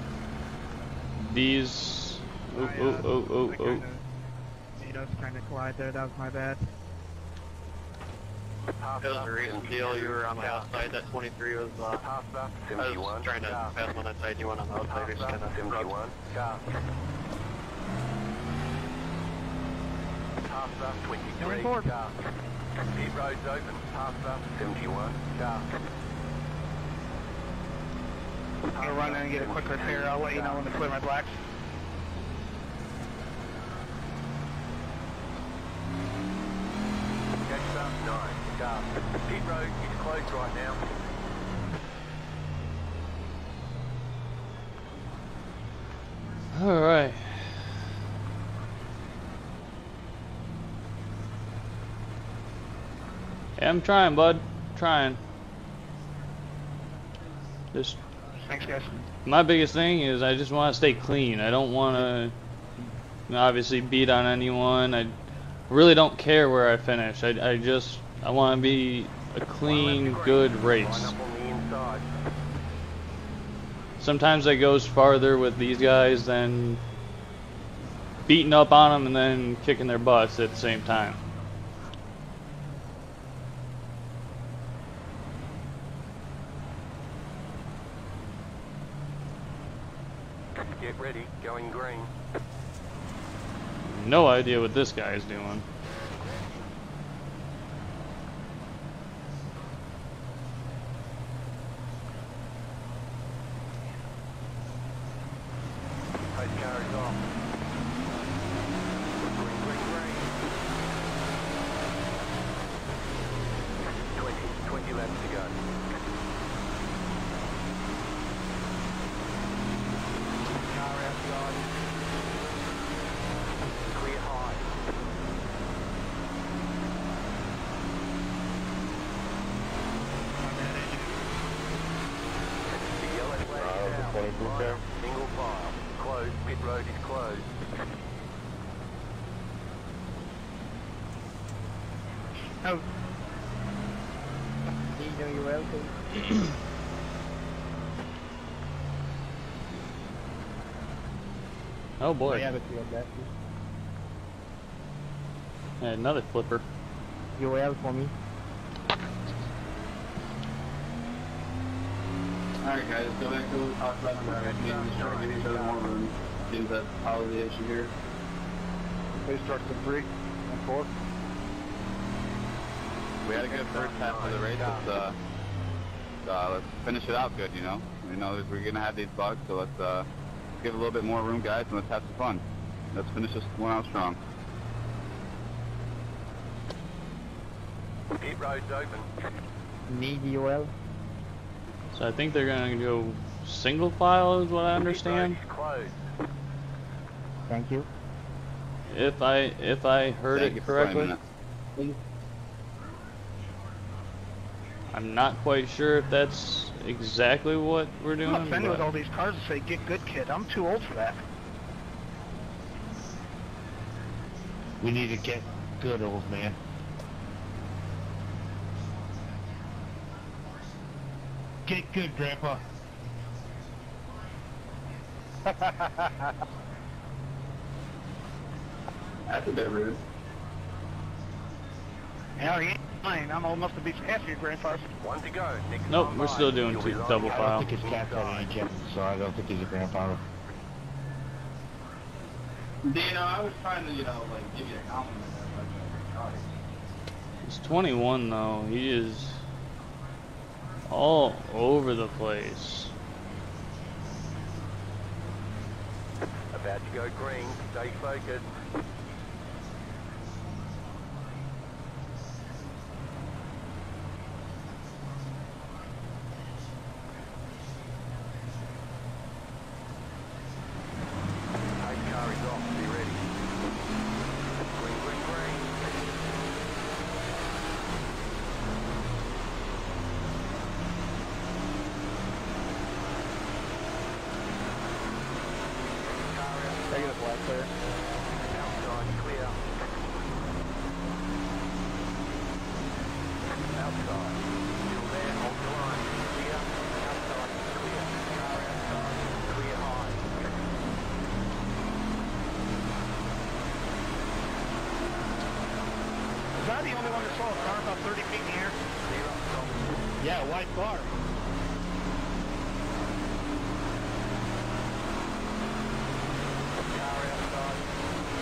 these. Oh. Made us kind of collide there. That was my bad. It was a recent deal. You were on my outside. That 23 was, I was trying to pass one outside. You went on the outside. Just kind of 71. Car. Pass up 23. Car. Pit road's open. Pass up 71. Car. I'm gonna run in and get a quick repair. I'll let you know when to clear my blacks. Catch up 9. Car. Pit road is closed right now. Alright. Yeah, I'm trying, bud. Trying. Just. Thanks, guys. My biggest thing is I just want to stay clean. I don't want to obviously beat on anyone. I really don't care where I finish. I want to be a clean, good race. Sometimes it goes farther with these guys than beating up on them and then kicking their butts at the same time. Get ready, going green. No idea what this guy is doing. Pace car is off. Green. 20 laps to go. Car outside. Clear high. The yellow flag is out. Single file. Closed. Pit road is closed. Oh. You're welcome. Oh boy. Yeah, but you have that. And another flipper. You well for me. Alright guys, go back to what we talked about in our meeting. Just trying to give each other more room due to the holiday issue here. Pace trucks in 3 and 4. We had a good first half of the race. Let's finish it out good, you know. We know that we're going to have these bugs, so let's give a little bit more room, guys, and let's have some fun. Let's finish this one out strong. Pit road's open. Need you well. So I think they're gonna go single file, is what I understand. Thank you. If I heard it correctly. I'm not quite sure if that's exactly what we're doing. I'm offended with all these cars that say "get good, kid." I'm too old for that. We need to get good, old man. Get good, Grandpa. That's a bit rude. Hell, he ain't mine. I'm old enough to be faster, your grandfather. One to go. Next Nope, time we're by. still doing You'll be double lining I file. don't think his cat got any kittens, so I don't think he's a grandfather. Dino, I was trying to, you know, like, give you a compliment. He's 21 though. He is all over the place. About to go green. Stay focused. Pace car is off. Be ready. Green, green, green. Taking a flat clear. Outside, clear. Outside. Still there, hold the line. Clear. Outside, clear. Car outside, clear high. Was I the only one that saw a car about 30 feet in the air? Clear up top. Yeah, white car. Car outside.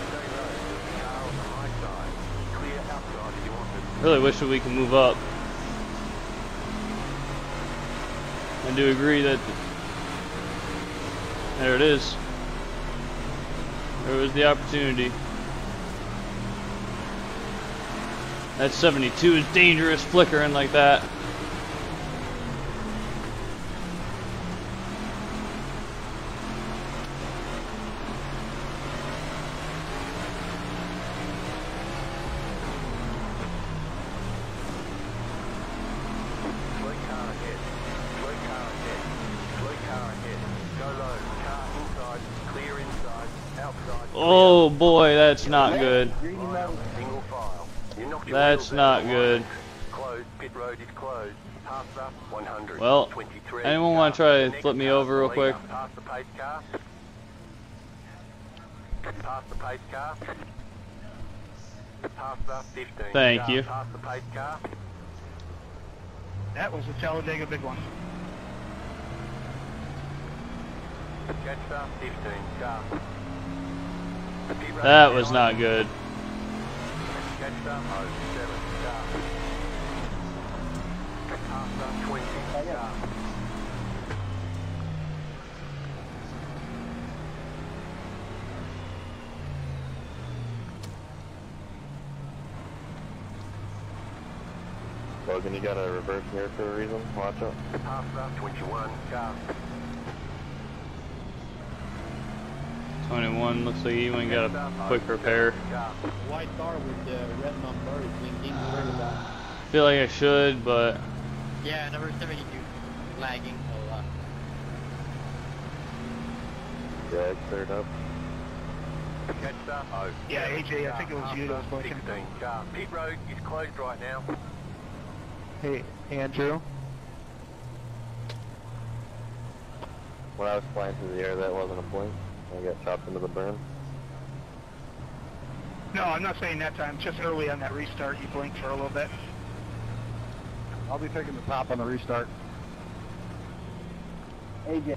Stay low. Car on the high side. Clear outside if you want it. Really wish that we could move up. I do agree that there it is. There was the opportunity. That 72 is dangerous, flickering like that. Slow car ahead. Slow car ahead. Slow car ahead. Go low. Car inside. Clear inside. Outside. Oh boy, that's not good. Line up, single file. You knocked your That's wheels out not of good. line. Closed. Pit road is closed. Pass up 100. Well, 23. anyone want to try to Next flip me car, over real lead quick? up past the pace car. Past the pace car. Past the 15. Thank car. you. Past the pace car. That was a Talladega big one. Catch the 15 car. Pit road That was behind. not good. Catch the 07 car. Past the 20 car. Logan, you got a reverse here for a reason? Watch out. Past the 21 car. 21 looks like he even got a quick repair. White car with the red number is blinking very bad. Feel like I should, but Yeah, number 72. Lagging a lot. Yeah, it's cleared up. Catch the 0. Yeah, AJ, I think it was you that was blinking. 16 car. Pit road is closed right now. Hey, Andrew. When I was flying through the air, that wasn't a blink. I got chopped into the berm. No, I'm not saying that time. Just early on that restart, you blinked for a little bit. I'll be taking the top on the restart. AJ.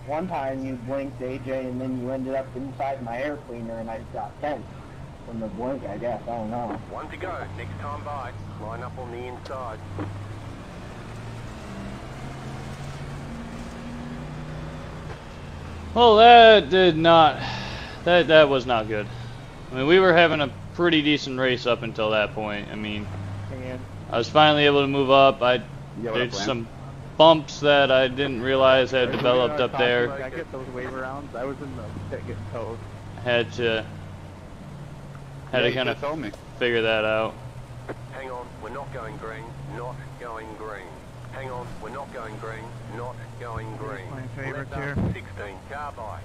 One time you blinked, AJ, and then you ended up inside my air cleaner, and I just got tense from the blink, I guess. I don't know. One to go. Next time by. Line up on the inside. well, that did not. That was not good. I mean, we were having a pretty decent race up until that point. I mean, And I was finally able to move up. Yeah, what There's up, Lance? some bumps that I didn't realize had developed up there. I get those wave rounds. I was in the pit getting towed. Had to Yeah, you kind could've told of me. figure that out. Hang on. We're not going green. Not going green. Hang on. We're not going green. Not going green. My favorites Left here. up 16 car by.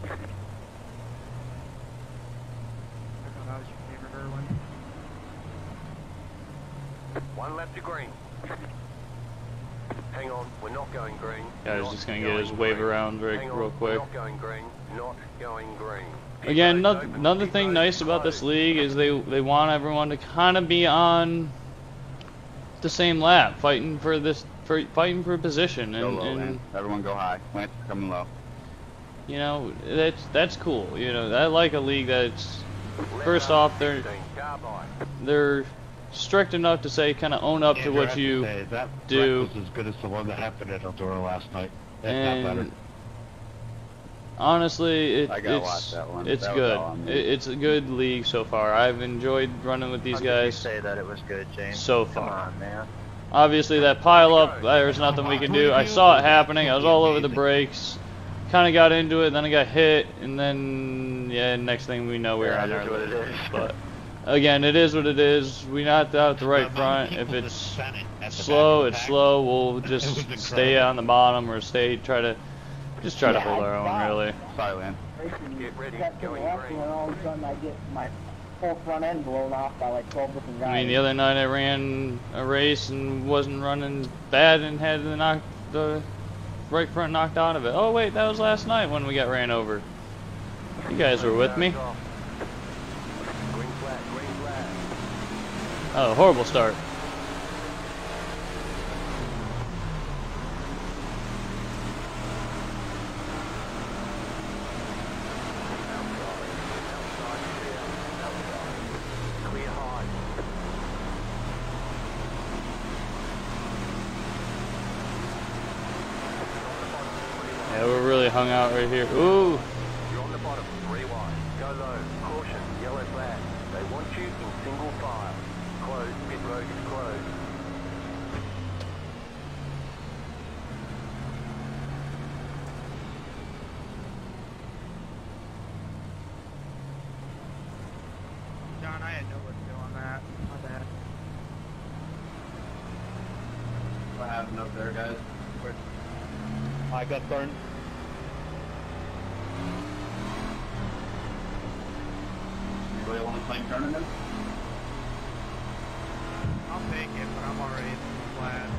That was your favorite Irwin. One lap to green. Hang on, we're not going green. Yeah, he's just gonna get his wave around real quick. Not going green. Not going green. Again, another thing nice about this league is they want everyone to kind of be on the same lap, fighting for position, Go low, and man. Everyone go high. Lance is coming low. you know, that's cool. You know, I like a league that's first off they're strict enough to say kind of own up to what you do. Was as good as the one that happened at Eldora last night. And better. honestly, it's That good. was It's a good league so far. I've enjoyed running with these guys. Say that it was good, James. So far. Come on, man. Obviously, that pile up, there's nothing we can do. I saw it happening. I was all over the brakes. Kind of got into it, then I got hit, and then, yeah, next thing we know, we were on our lead. But, again, it is what it is. We knocked out the right front. If it's slow, it's slow. We'll just stay on the bottom or try to hold our own, really. Sorry, Lance. Get ready, Got to the going left, green. and then all of a sudden I get my whole front end blown off by like 12 different guys. I mean, the other night I ran a race and wasn't running bad and had the right front knocked out of it. Oh wait, that was last night when we got ran over. You guys were with me. Green flag, green flag. Oh, horrible start. Clear high. Yeah, we're really hung out right here. Ooh. You're on the bottom, 3 wide. Go low. Caution, yellow flag. They want you in single file. Closed, pit road is closed. John, I had nowhere to go on that. My bad. What happened up there, guys? I got burned. Anybody want to claim tournament? I'll take it, but I'm already in the flat.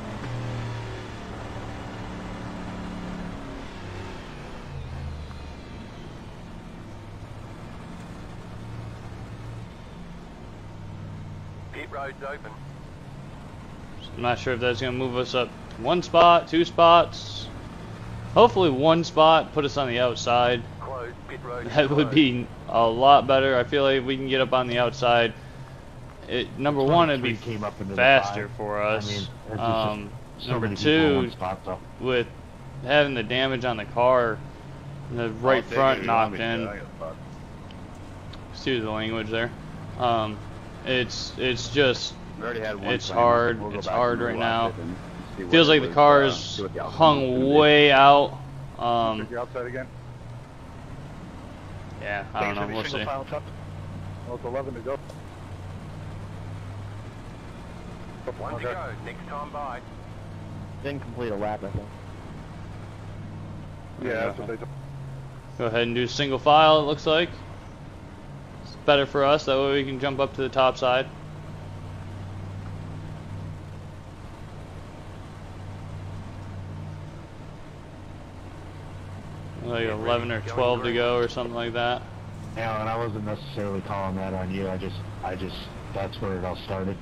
Pit road's open. I'm not sure if that's going to move us up 1 spot, 2 spots. Hopefully 1 spot, put us on the outside. Closed, pit road is That would closed. be a lot better. I feel like if we can get up on the outside, number one, it'd be came up into the faster 5. for us. I mean, it's just so Number many people in 2, one spot, though. with having the damage on the car, the right front knocked in. Excuse the language there. It's just, We already had one it's claim. hard. We'll go It's back hard and right rewatch now. it and see what Feels it like the was, car is see what the outcome was gonna hung be. way out. You're outside again? Yeah, I don't know. We'll see. Well, it's 11 to go. One to go, next time by. Didn't complete a lap, I think. Yeah, that's what they told. Go ahead and do single file, it looks like. It's better for us, that way we can jump up to the top side. Like 11 or 12 to go or something like that. Yeah, and I wasn't necessarily calling that on you. I just, that's where it all started.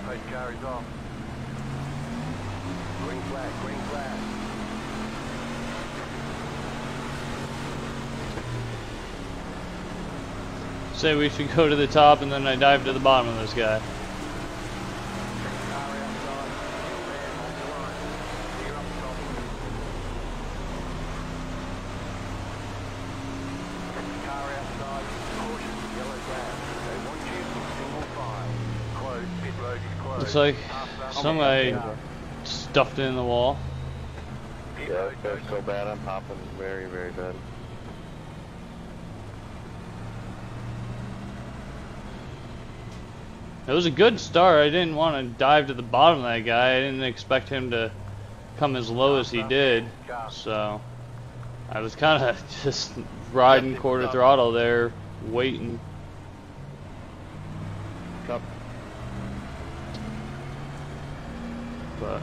Post car is off. Green flag, green flag. Say we should go to the top and then I dive to the bottom of this guy. Car outside, still there, on the line. Clear up top. Car outside, caution, yellow flag. They want you in single file. Closed, pit road is closed. Looks like Half lap. somebody stuffed it in the wall. Pit Yeah, road that's goes so on. bad. I'm popping very, very bad. It was a good start. I didn't want to dive to the bottom of that guy. I didn't expect him to come as low as he did, so I was kind of just riding quarter throttle there, waiting. But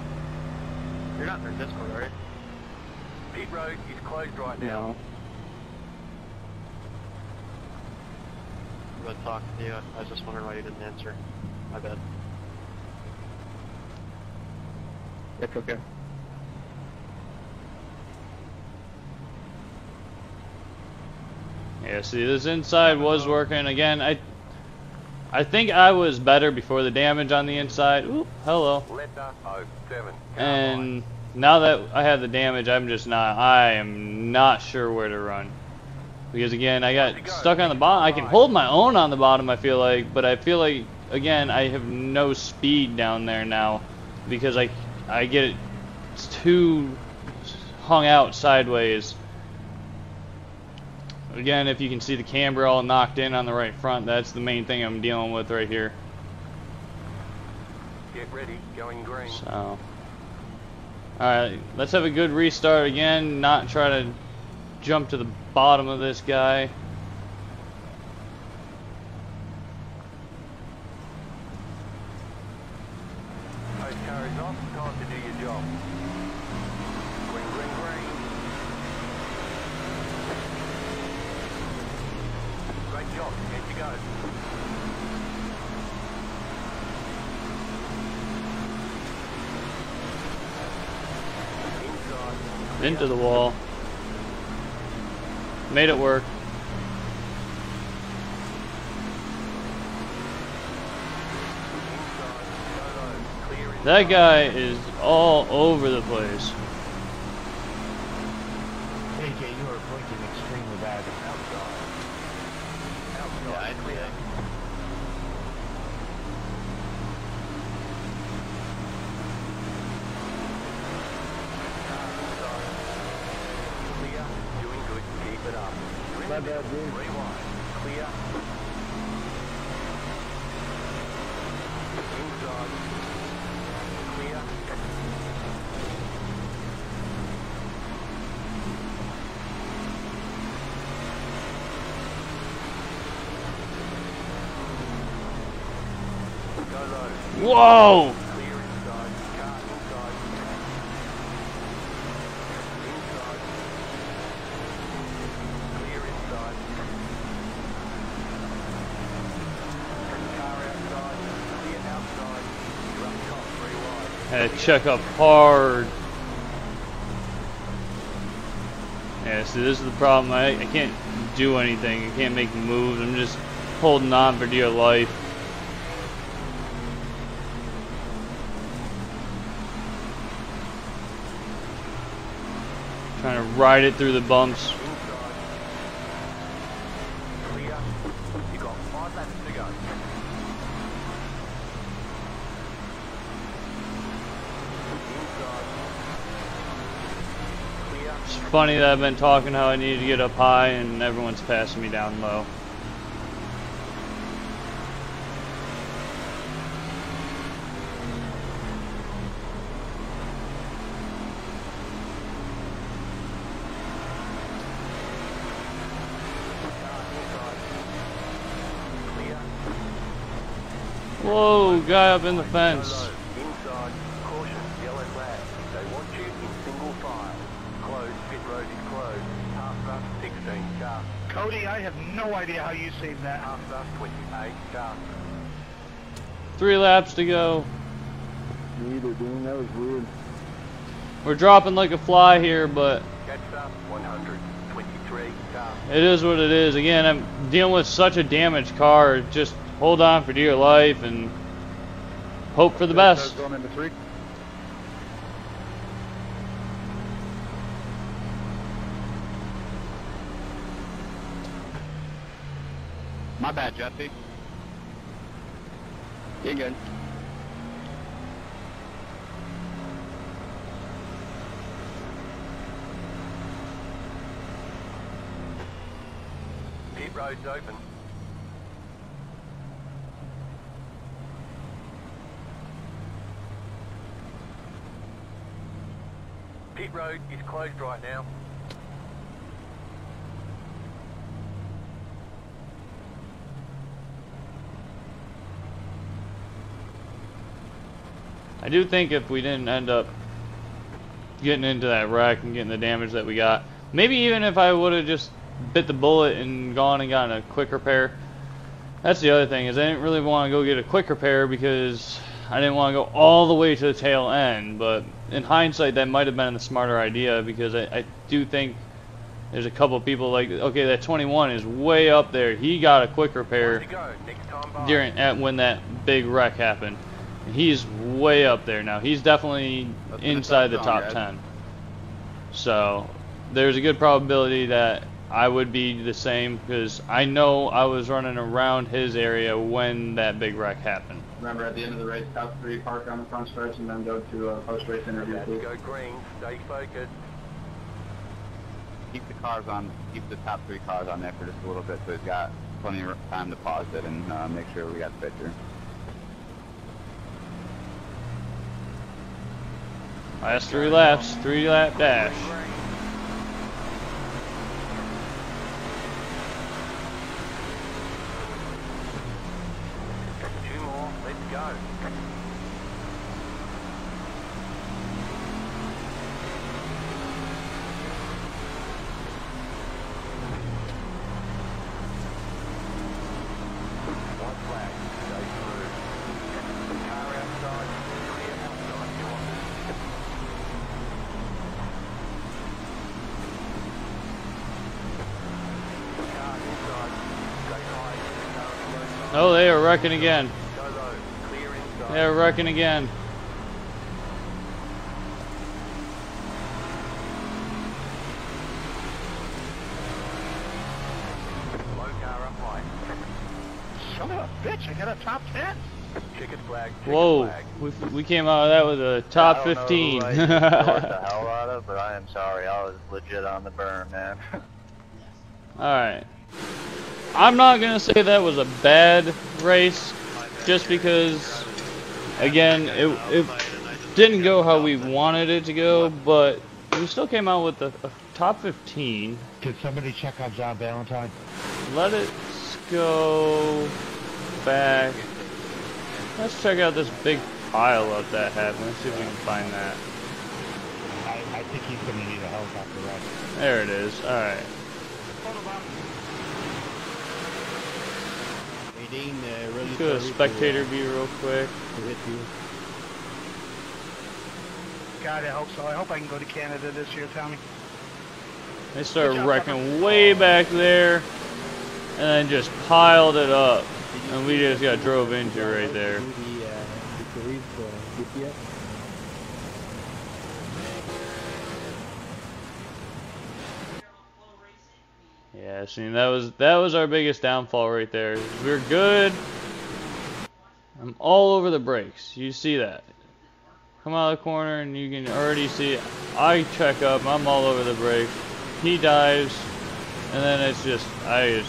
you're not in their Discord, are you? Pit road is closed right now. No. I'm going to talk to you. I was just wondering why you didn't answer. My bad. It's okay. yeah, see, this inside was working again. I think I was better before the damage on the inside. Ooh, hello. And now that I have the damage, I am not sure where to run. Because again, I got stuck on the bottom. I can hold my own on the bottom, I feel like, but I feel like, again, I have no speed down there now because I get it too hung out sideways. Again, if you can see the camber all knocked in on the right front, that's the main thing I'm dealing with right here. Get ready, going green. So, alright, let's have a good restart again, not try to jump to the bottom of this guy. Those carriers off, time to do your job. Green, green, green. Great job, here you go. Inside. Into the wall. Made it work. That guy is all over the place. AJ, you are blinking extremely bad. Yeah, I see it. Clear, doing good, keep it up. My bad, dude. Rewind, clear. Inside. Clear. Go low. Whoa! Clear inside. Car inside. Inside. Clear inside. Car outside. Clear outside. You're up top, 3 wide. Had to check up hard. Yeah, see, this is the problem. I can't do anything. I can't make moves. I'm just holding on for dear life. Trying to ride it through the bumps. Clear. You got 5 laps to go. Inside. Clear. It's funny that I've been talking how I need to get up high and everyone's passing me down low. Whoa, guy up in the fence. Inside, caution, yellow flag. They want you in single file. Closed, pit road is closed. Half bus, 16 car. Cody, I have no idea how you saved that. Half bus, 28 car. 3 laps to go. Me either, dude. That was weird. We're dropping like a fly here, but Catch up, 123 car. it is what it is. Again, I'm dealing with such a damaged car. Just hold on for dear life and hope for the best. Going into 3. My bad, Jesse. You're good. Pit road's open. Pit road is closed right now. I do think if we didn't end up getting into that wreck and getting the damage that we got, maybe even if I would have just bit the bullet and gone and gotten a quick repair. That's the other thing, is I didn't really want to go get a quick repair because I didn't want to go all the way to the tail end. But in hindsight, that might have been the smarter idea, because I do think there's a couple people like, okay, that 21 is way up there. He got a quick repair when that big wreck happened. He's way up there now. He's definitely inside the top 10. So there's a good probability that I would be the same, because I know I was running around his area when that big wreck happened. Remember, at the end of the race, top 3 park on the front stretch and then go to a post-race interview. Go green, stay focused. Keep the top 3 cars on there for just a little bit, so he's got plenty of time to pause it and make sure we got the picture. Last 3 laps, 3-lap dash. Two more, let's go. One flag, stay through. Car outside, clear outside, you're on. Oh, they are wrecking again. They are wrecking again. Son of a bitch, I got a top 10. Chicken flag. Whoa, we came out of that with a top 15. I don't know who I the hell out of, but I am sorry. I was legit on the burn, man. Alright. I'm not going to say that was a bad race, just because, again, it didn't go how we wanted it to go, but we still came out with a top 15. Could somebody check on John Valentine? Let it go back. Let's check out this big pile up that happened. Let's see if we can find that. I think he's going to need a helicopter ride. There it is. Alright. Let's go to spectator view real quick. God, I hope so. I hope I can go to Canada this year, Tommy. They started wrecking way back there, and then just piled it up, and we just got drove into right there. Yeah, see, that was our biggest downfall right there. We're good. I'm all over the brakes. You see that? Come out of the corner and you can already see it. I check up. I'm all over the brakes. He dives, and then it's just I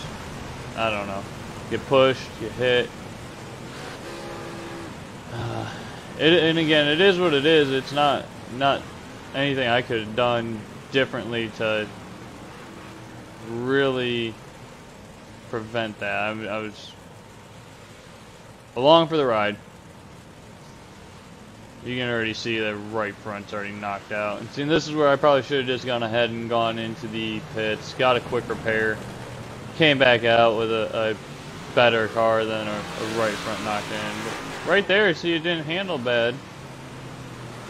don't know. Get pushed, get hit. And again, it is what it is. It's not anything I could have done differently to really prevent that. I was along for the ride. You can already see the right front's already knocked out. And see, this is where I probably should have just gone ahead and gone into the pits, got a quick repair, came back out with a better car than a right front knocked in. But right there, see, it didn't handle bad.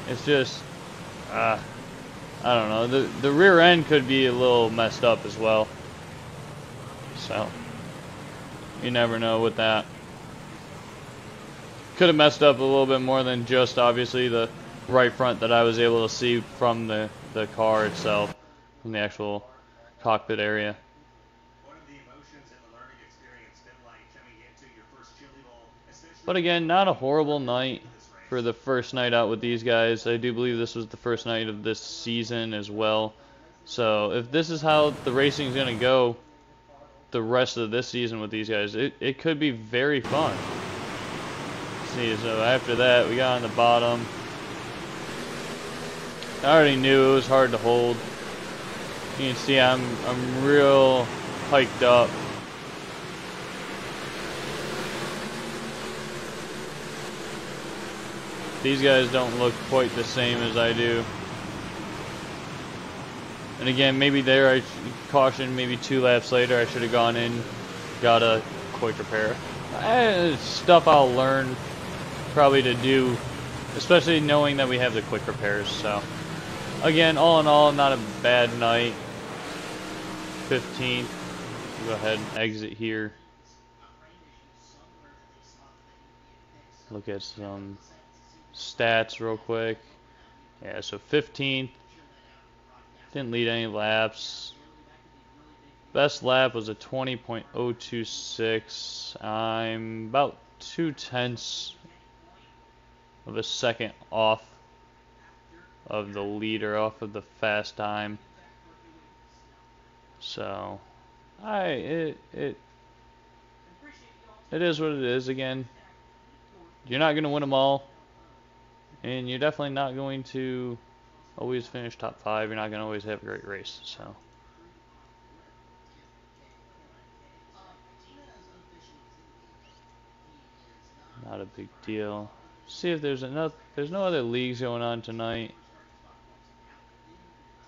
It's just, I don't know. The rear end could be a little messed up as well. So, you never know with that. Could have messed up a little bit more than just obviously the right front that I was able to see from the car itself, from the actual cockpit area. But again, not a horrible night for the first night out with these guys. I do believe this was the first night of this season as well. So if this is how the racing is going to go the rest of this season with these guys, it could be very fun. See, so after that, we got on the bottom. I already knew it was hard to hold. You can see I'm real hiked up. These guys don't look quite the same as I do. And again, maybe there I cautioned maybe 2 laps later I should have gone in, got a quick repair. Stuff I'll learn probably to do, especially knowing that we have the quick repairs. So again, all in all, not a bad night. 15th. Go ahead and exit here. Look at some stats real quick. Yeah, so 15th. Didn't lead any laps. Best lap was a 20.026. I'm about 0.2 of a second off of the leader, off of the fast time. So, it is what it is. Again, you're not going to win them all, and you're definitely not going to always finish top 5. You're not going to always have a great race. So. Not a big deal. See if there's no other leagues going on tonight.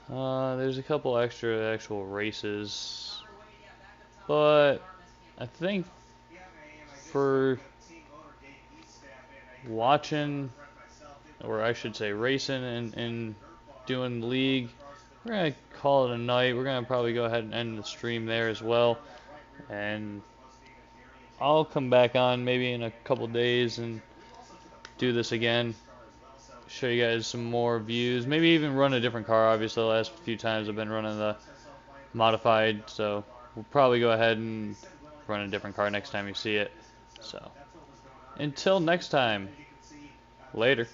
There's a couple extra actual races, but I think for watching, or I should say racing and doing the league, we're gonna call it a night. We're gonna probably go ahead and end the stream there as well, and I'll come back on maybe in a couple days and do this again. Show you guys some more views, maybe even run a different car. Obviously the last few times I've been running the modified, so we'll probably go ahead and run a different car next time you see it. So until next time, later.